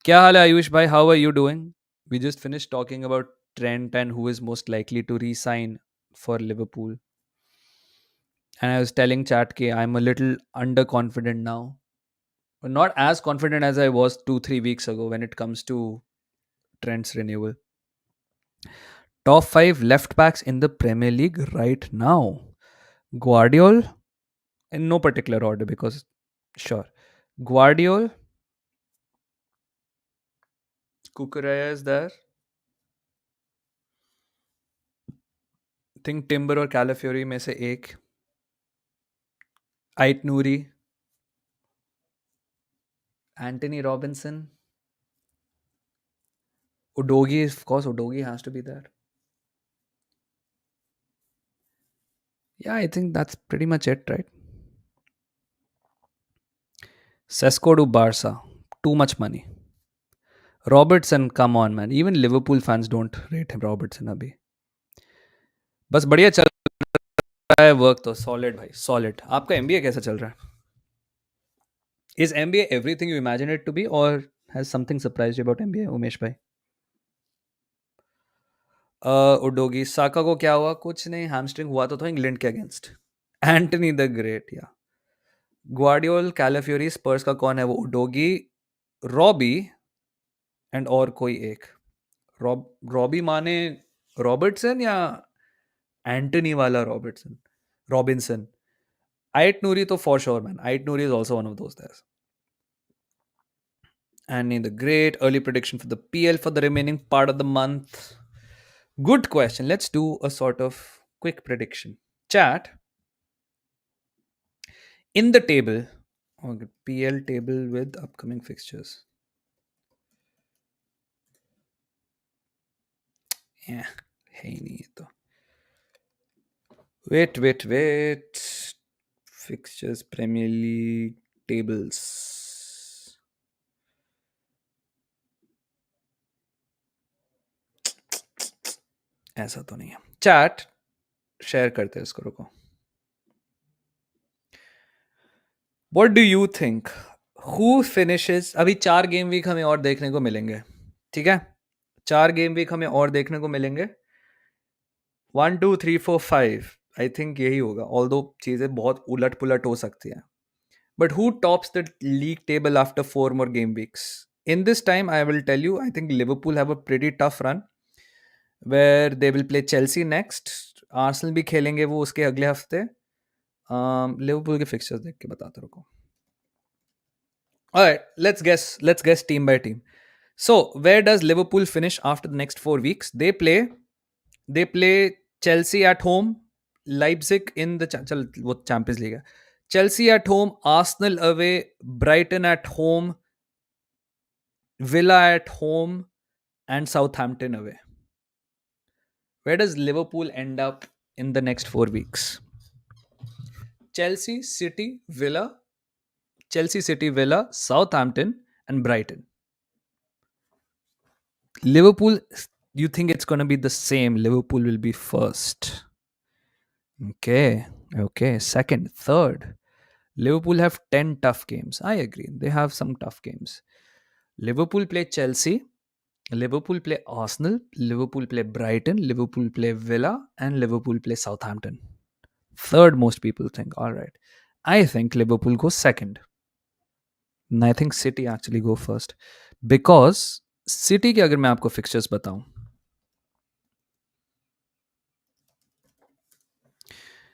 Kya haal hai, Ayush bhai? How are you doing? We just finished talking about Trent and who is most likely to re-sign for Liverpool. And I was telling chat कि I'm a little underconfident now. But not as confident as I was 2-3 weeks ago when it comes to Trent's renewal. Top 5 left backs in the Premier League right now. Guardiola, in no particular order because, sure. Guardiola, Kukureya is there. Think Timber और Calafiori में से एक. Ait Nouri, Anthony Robinson, Udogi, of course, Udogi has to be there. Yeah, I think that's pretty much it, right? Sesko to Barca, too much money. Robertson, come on, man. Even Liverpool fans don't rate him Robertson अभी. बस बढ़िया चल रहा है work तो solid भाई solid. आपका MBA कैसा चल रहा है? Is MBA everything you imagine it to be, or has something surprised you about MBA, Umesh भाई? उडोगी साका को क्या हुआ? कुछ नहीं, हैमस्ट्रिंग हुआ तो था इंग्लैंड के अगेंस्ट. एंटनी द ग्रेट, या. ग्वार्डियोल, कैलाफ्योरी, स्पर्स का कौन है वो? उडोगी, रॉबी एंड और कोई एक. रॉबी माने रॉबर्टसन या एंटनी वाला रॉबर्टसन रॉबिन्सन? आइट नूरी तो for sure man. Ait Nouri is also one of those that's. Annie the Great, early prediction for the PL for the remaining part of the month. Good question. Let's do a sort of quick prediction. Chat, in the table, okay, PL table with upcoming fixtures. Yeah, है ही नहीं ये तो. Wait. Fixtures, Premier League tables. ऐसा तो नहीं है. Chat share करते हैं इसको, रुको. What do you think? Who finishes? अभी 4 गेम वीक हमें और देखने को मिलेंगे, ठीक है? 4 गेम वीक हमें और देखने को मिलेंगे. 1 2 3 4 5 आई थिंक यही होगा, ऑल्दो चीज़ें बहुत उलट पुलट हो सकती हैं. But who tops the league table after 4 more game weeks? In this time, I will tell you, I think Liverpool have a pretty tough run where they will play Chelsea next. Arsenal भी खेलेंगे वो उसके अगले हफ्ते. Liverpool के fixtures देख के बताते रुको. Alright, let's guess team by team. So, where does Liverpool finish after the next 4 weeks? They play Chelsea at home, Leipzig in the चल वो Champions League है. Chelsea at home, Arsenal away, Brighton at home, Villa at home, and Southampton away. Where does Liverpool end up in the next 4 weeks? Chelsea, City, Villa, Southampton, and Brighton. Liverpool, you think it's going to be the same? Liverpool will be first. Okay. Second, third. Liverpool have 10 tough games. I agree. They have some tough games. Liverpool play Chelsea. Liverpool play Arsenal. Liverpool play Brighton. Liverpool play Villa. And Liverpool play Southampton. Third, most people think. All right. I think Liverpool goes second. And I think City actually go first. Because City के अगर मैं आपको fixtures बताऊं,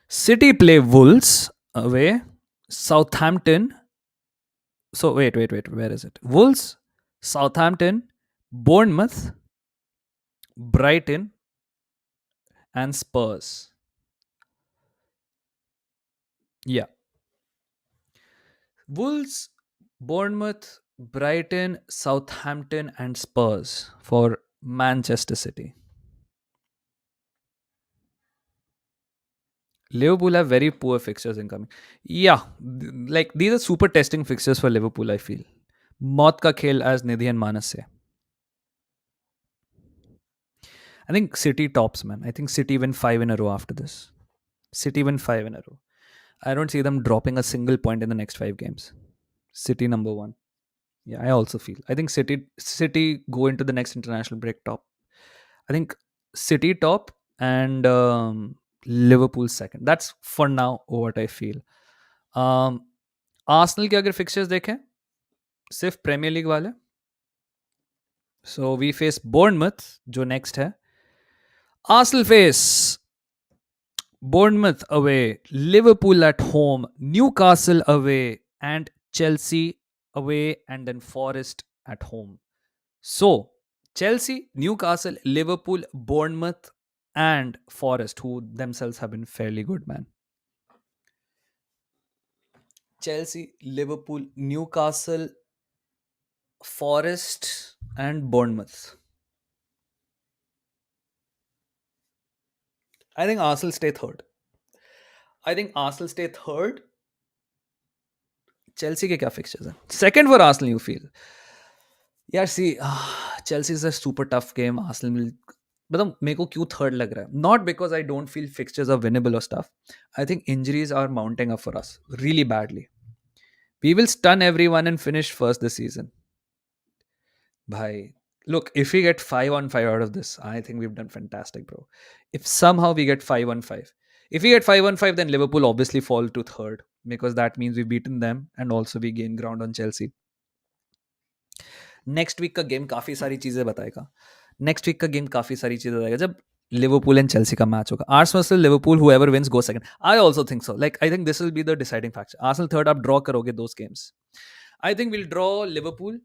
City play Wolves away, Southampton. So wait. Where is it? Wolves, Southampton, Bournemouth, Brighton, and Spurs. Yeah. Wolves, Bournemouth, Brighton, Southampton, and Spurs for Manchester City. Liverpool have very poor fixtures incoming. Yeah, like these are super testing fixtures for Liverpool, I feel. मौत का खेल as Nidhi and Manas say. I think City tops, man. I think City win 5 in a row after this. City win 5 in a row. I don't see them dropping a single point in the next 5 games. City number one. Yeah, I also feel. I think City go into the next international break top. I think City top and Liverpool second. That's for now what I feel. Arsenal के अगर fixtures देखें सिर्फ Premier League वाले so we face Bournemouth जो next है Arsenal face Bournemouth away Liverpool at home Newcastle away and Chelsea away and then Forest at home so Chelsea Newcastle Liverpool Bournemouth and Forest, who themselves have been fairly good, man. Chelsea, Liverpool, Newcastle, Forest, and Bournemouth. I think Arsenal stay third. I think Arsenal stay third. Chelsea के क्या fixtures हैं? Second for Arsenal, you feel? यार see, Chelsea is a super tough game. Arsenal will. मतलब मेरे को क्यों third लग रहा है not because I don't feel fixtures are winnable और stuff I think injuries are mounting up for us really badly we will stun everyone and finish first this season भाई look, if we get 5 on 5 out of this, I think we've done fantastic, bro. If somehow we get 5 on 5, if we get 5 on 5, then Liverpool obviously fall to third because that means we've beaten them and also we gain ground on Chelsea. Next week का game काफी सारी चीजें बताएगा next week का game काफी सारी चीजें बताएगा जब लिवरपूल एंड चेल्सी का मैच होगा Arsenal versus Liverpool whoever wins goes second. I also think so. Like I think this will be the deciding factor. Arsenal third, आप draw करोगे those games. I think we'll draw Liverpool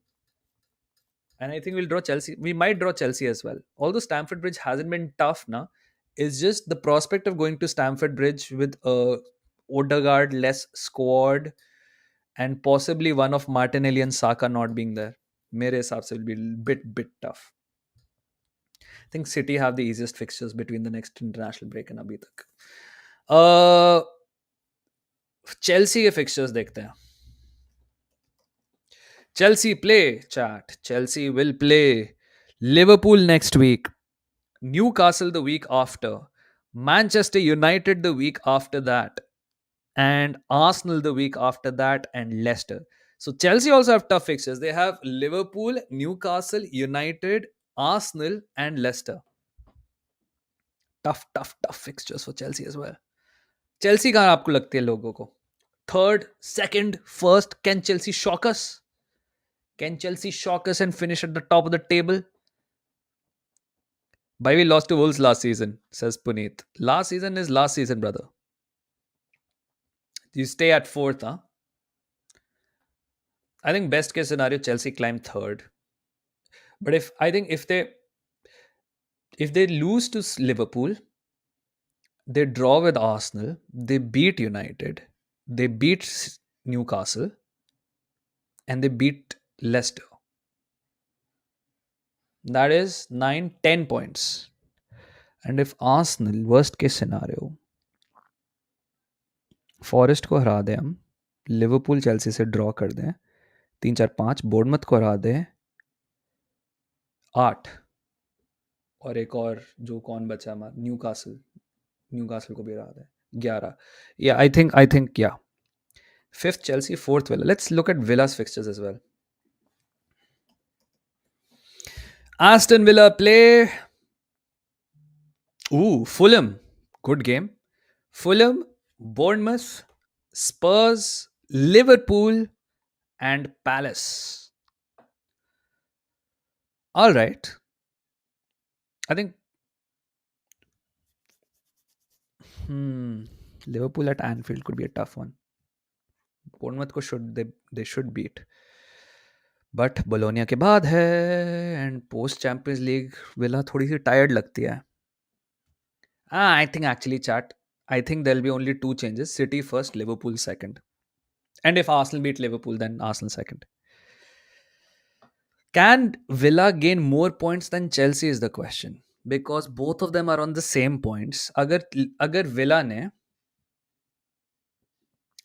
and I think we'll draw Chelsea. We might draw Chelsea as well. Although Stamford Bridge hasn't been tough now, it's just the prospect of going to Stamford Bridge with a Odegaard less squad and possibly one of Martinelli and Saka not being there. मेरे हिसाब से will be a bit tough. I think City have the easiest fixtures between the next international break and अभी तक. Chelsea के fixtures देखते हैं. Chelsea play, chat. Chelsea will play Liverpool next week, Newcastle the week after, Manchester United the week after that, and Arsenal the week after that, and Leicester. So Chelsea also have tough fixtures. They have Liverpool, Newcastle, United, Arsenal, and Leicester. Tough fixtures for Chelsea as well. Chelsea कहाँ आपको लगती है लोगों को? Third, second, first, can Chelsea shock us? Can Chelsea shock us and finish at the top of the table? But we lost to Wolves last season, says Puneet. Last season is last season, brother. You stay at fourth, huh? I think best case scenario, Chelsea climb third. But if they lose to Liverpool, they draw with Arsenal, they beat United, they beat Newcastle, and they beat Leicester. That is 9, 10 points. And if Arsenal, worst case scenario, forest को हरा दें हम Liverpool Chelsea से draw कर दें 3 4 5 बोर्डमथ को हरा दें 8 और एक और जो कौन बचा हमारा न्यूकासल को भी हरा दें 11 yeah I think yeah fifth Chelsea fourth Villa let's look at Villa's fixtures as well. Aston Villa play Fulham, good game. Fulham, Bournemouth, Spurs, Liverpool, and Palace. All right. I think Liverpool at Anfield could be a tough one. Bournemouth को they should beat. But Bologna के बाद है and post Champions League Villa थोड़ी सी tired लगती है. I think actually chat. I think there'll be only 2 changes. City first, Liverpool second. And if Arsenal beat Liverpool, then Arsenal second. Can Villa gain more points than Chelsea is the question. Because both of them are on the same points. अगर Villa ने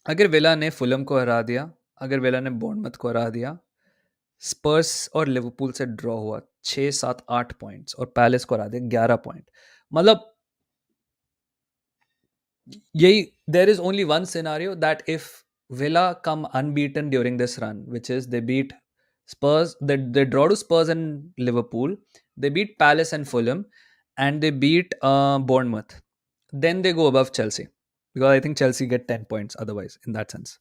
अगर villa ने Fulham को हरा दिया, अगर villa ने Bournemouth को हरा दिया, स्पर्स और लिवरपूल से ड्रॉ हुआ 6 7 8 पॉइंट्स और पैलेस को हरा दिया 11 पॉइंट, मतलब यही, there is only one scenario that if Villa come unbeaten during this run, which is they beat Spurs, they draw to Spurs and Liverpool, they beat Palace and Fulham, and they beat Bournemouth. Then they go above Chelsea because I think Chelsea get 10 points otherwise in that sense.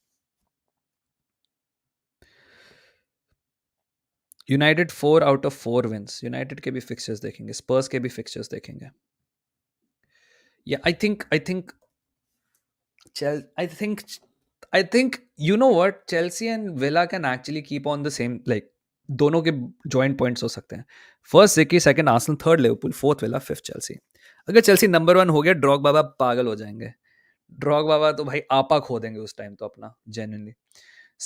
United 4 out of 4 wins. United के भी fixtures देखेंगे, Spurs के भी fixtures देखेंगे. Yeah, I think I think you know what, Chelsea and Villa can actually keep on the same, like दोनों के joint points हो सकते हैं. First city, second Arsenal, third Liverpool, fourth villa, fifth Chelsea. अगर Chelsea number 1 हो गया, ड्रॉग बाबा पागल हो जाएंगे. ड्रॉग बाबा तो भाई आपा खो देंगे उस टाइम तो अपना, जेन्युइनली.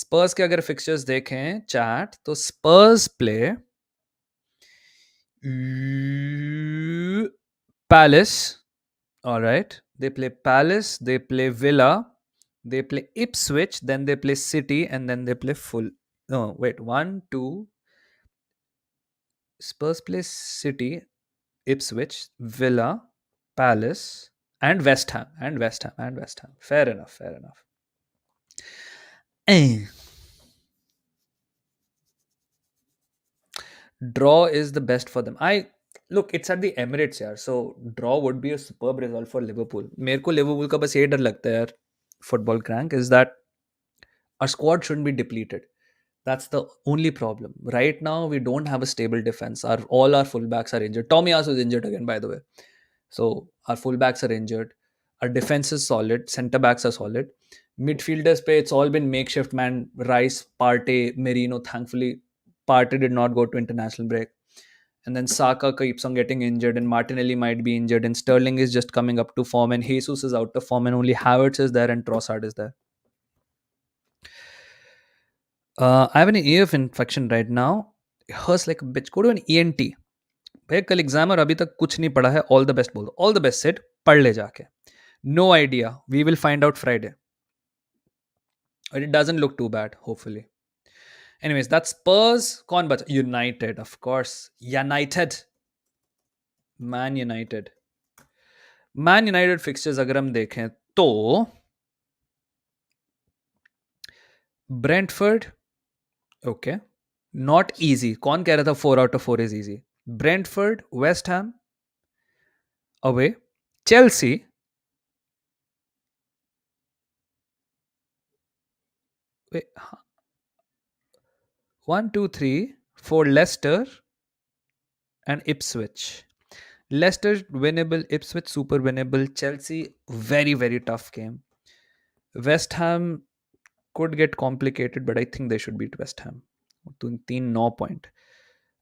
स्पर्स के अगर फिक्सचर्स देखें चैट, तो Spurs play Palace, alright, they play Palace, they play Villa, they play Ipswich, then they play City, and then they play full. No, wait, one, two. Spurs play City, Ipswich, Villa, Palace, and West Ham, and West Ham, and West Ham. Fair enough, fair enough. Eh. Draw is the best for them. I look, it's at the Emirates, यार. So draw would be a superb result for Liverpool. मेरे को Liverpool का बस ये डर लगता है यार, football crank, is that our squad shouldn't be depleted. That's the only problem. Right now, we don't have a stable defense. All our fullbacks are injured. Tomiyasu is injured again, by the way. So our fullbacks are injured. Our defense is solid. Centre backs are solid. Midfielders play. It's all been makeshift, man. Rice, Partey, Merino. Thankfully, Partey did not go to international break. And then Saka keeps on getting injured, and Martinelli might be injured, and Sterling is just coming up to form, and Jesus is out of form, and only Havertz is there, and Trossard is there. I have an ear infection right now. It hurts like a bitch. Go to an ENT. भैया कल exam और अभी तक कुछ नहीं पढ़ा है. All the best बोलो. ऑल द बेस्ट सेट, पढ़ ले जाके. No idea, we will find out Friday. But it doesn't look too bad, hopefully. Anyways, that's Spurs. कौन बचा? United, of course. United. Man United. Man United fixtures अगर हम देखें तो Brentford, okay, not easy. कौन कह रहा था 4 out of 4 is easy? Brentford, West Ham, away. Chelsea, wait, 1 2 3 for Leicester and Ipswich. Leicester winnable, Ipswich super winnable, Chelsea very very tough game. West Ham could get complicated, but I think they should beat West Ham. 3-9 point.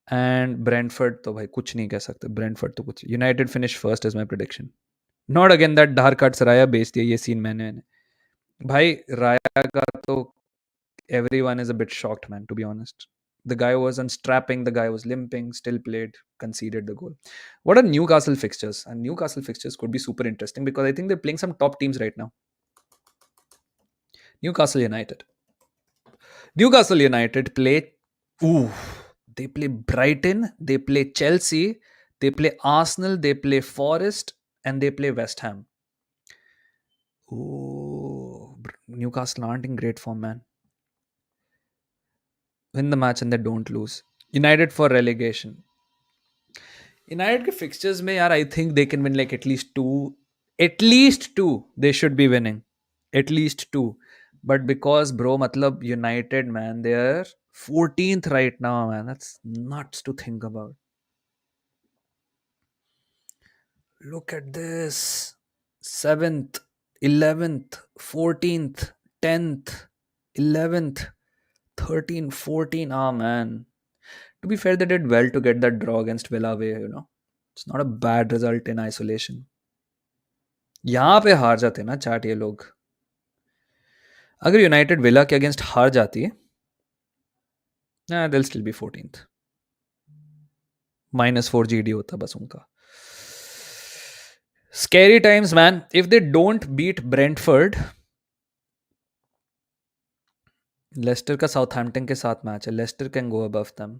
And Brentford तो भाई कुछ नहीं कह सकते. Brentford तो कुछ. United finish first is my prediction. Not again that धार काट सराया बेच दिया, ये सीन मैंने भाई. राया का तो everyone is a bit shocked, man, to be honest. The guy wasn't strapping, the guy was limping, still played, conceded the goal. What are Newcastle fixtures? And Newcastle fixtures could be super interesting because I think they're playing some top teams right now. Newcastle United. Newcastle United play, they play Brighton, they play Chelsea, they play Arsenal, they play Forest, and they play West Ham. Newcastle aren't in great form, man. Win the match and they don't lose. United for relegation. United के fixtures में यार, I think they can win like at least two they should be winning, at least two. But because bro, matlab United, man, they're 14th right now, man. That's nuts to think about. Look at this. 7th, 11th, 14th, 10th, 11th, 13, 14. Ah, man. To be fair, they did well to get that draw against Villa away, you know. It's not a bad result in isolation. यहाँ पे हार जाते ना चाट ये लोग. अगर United villa के against हार जाती है, they'll still be 14th. -4 GD होता बस उनका. Scary times, man. If they don't beat Brentford, Leicester का साउथहैम्पटन के साथ मैच है, Leicester can go above them.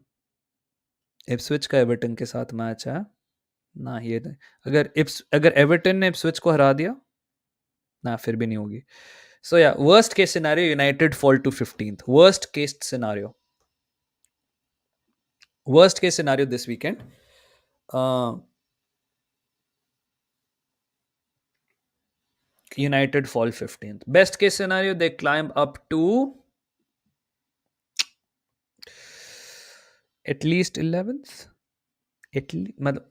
Ipswich का एवर्टन के साथ मैच है ना, ये नहीं। अगर एवर्टन ने इप्सविच को हरा दिया ना, फिर भी नहीं होगी। So yeah, worst case scenario United fall to 15th। Worst case scenario this weekend, United fall 15th. Best case scenario, they climb up to at least 11th.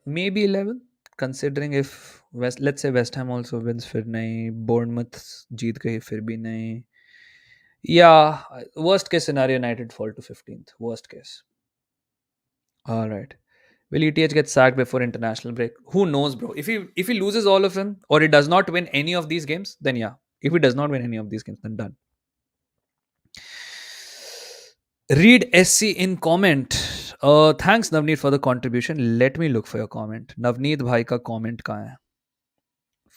Maybe 11th. Considering if let's say West Ham also wins, फिर नहीं, Bournemouth जीत गई फिर भी नहीं. Yeah, worst case scenario, United fall to 15th. Worst case. All right. Will ETH get sacked before international break? Who knows, bro? If he loses all of them, or he does not win any of these games, then yeah. If he does not win any of these games, then done. Read SC in comment. Thanks Navneet for the contribution. Let me look for your comment. Navneet भाई का comment कहाँ है?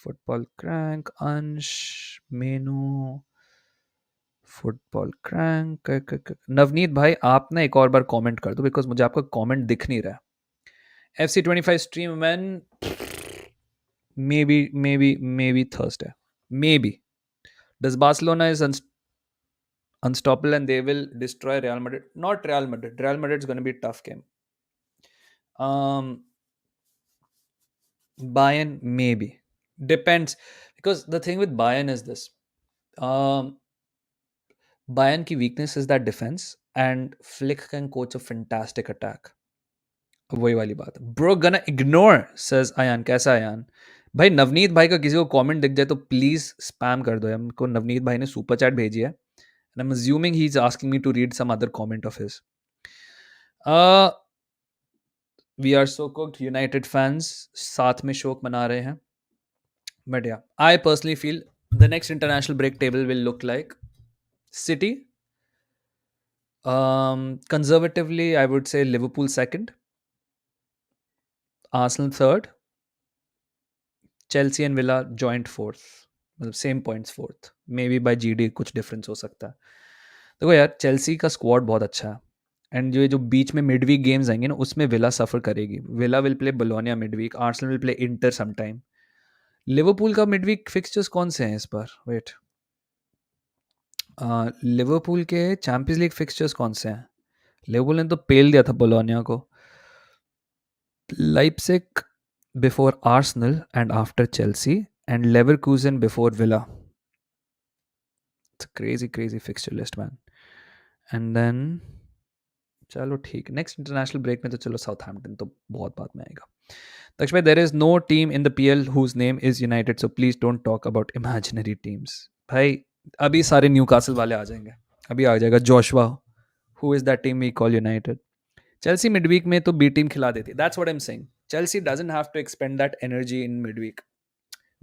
Football crank, अंश, मेनू, football crank. Navneet भाई आप ना एक और बार कमेंट कर दो, बिकॉज मुझे आपका कमेंट दिख नहीं रहा है। FC25 stream when? Maybe Thursday. Maybe. Does Barcelona is unstoppable and they will destroy Real Madrid? Not Real Madrid. Real Madrid is going to be a tough game. Bayern, maybe. Depends. Because the thing with Bayern is this. Bayern की weakness is that defense, and Flick can coach a fantastic attack. वही वाली बात है। Bro gonna ignore, says Ayan. कैसा Ayan? भाई नवनीत भाई का किसी को कमेंट दिख जाए तो प्लीज स्पैम कर दो। हमको नवनीत भाई ने सुपर चैट भेजी है, and I'm assuming he's asking me to read some other comment of his. We are so cooked. United fans साथ में शोक मना रहे हैं. But yeah, I personally feel the next international break table will look like City. Conservatively, I would say Liverpool second, Arsenal third, Chelsea and Villa joint fourth. मतलब same points fourth, may be by GD कुछ difference हो सकता है। देखो यार, Chelsea का squad बहुत अच्छा है, एंड जो बीच में मिड वीक गेम्स आएंगे ना, उसमें विला सफर करेगी। Villa will play Bologna midweek, Arsenal will play Inter sometime. Liverpool का मिड वीक फिक्सचर्स कौन से हैं इस बार? वेट, लिवरपूल के चैंपियंस लीग फिक्सचर्स कौन से हैं? लिवरपूल ने तो पेल दिया था बोलोनिया को। Leipzig before Arsenal and after Chelsea, and Leverkusen before Villa. It's crazy fixture list man. And then चलो ठीक, नेक्स्ट इंटरनेशनल ब्रेक में तो चलो साउथहैम्पटन तो बहुत बाद में आएगा। दक्ष भाई, there is no team in the PL whose name is United, so please don't talk about imaginary teams. भाई अभी सारे न्यूकासल वाले आ जाएंगे, अभी आ जाएगा Joshua, who is that team we call United. Chelsea midweek में तो बी टीम खिला देती, that's what I am saying. Chelsea doesn't have to expend that energy in midweek.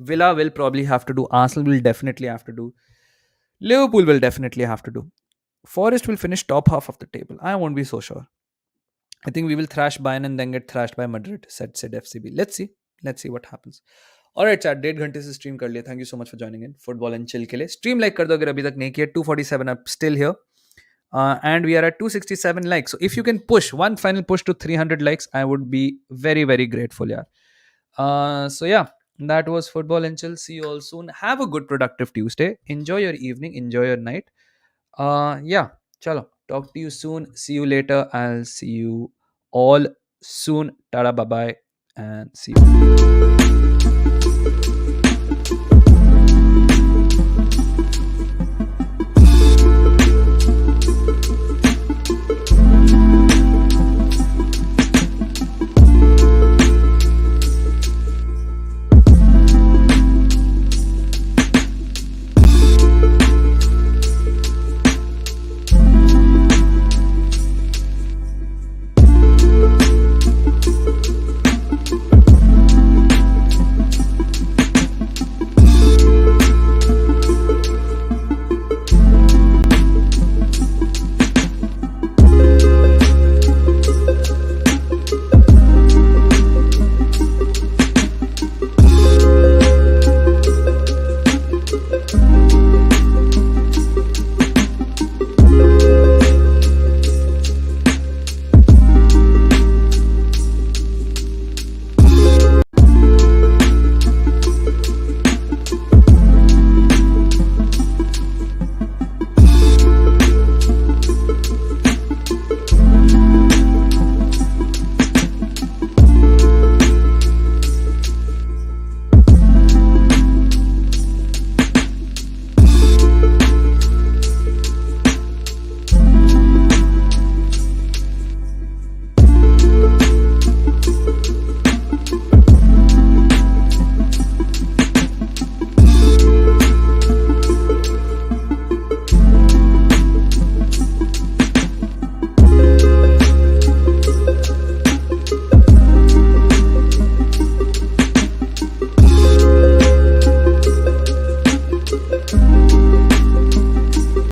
Villa will probably have to do, Arsenal will definitely have to do, Liverpool will definitely have to do. Forest will finish top half of the table. I won't be so sure. I think we will thrash Bayern and then get thrashed by Madrid, said FCB. Let's see what happens. Alright chat, 1.5 घंटे से stream कर लिया. Thank you so much for joining in. Football and chill के लिए stream like कर दो अगर अभी तक नहीं किया. 247 up still here. And we are at 267 likes. So if you can push one final push to 300 likes, I would be very, very grateful. Yeah. So yeah, that was Football and Chill. See you all soon. Have a good productive Tuesday. Enjoy your evening. Enjoy your night. Yeah, chalo. Talk to you soon. See you later. I'll see you all soon. Tada, bye bye, and see you.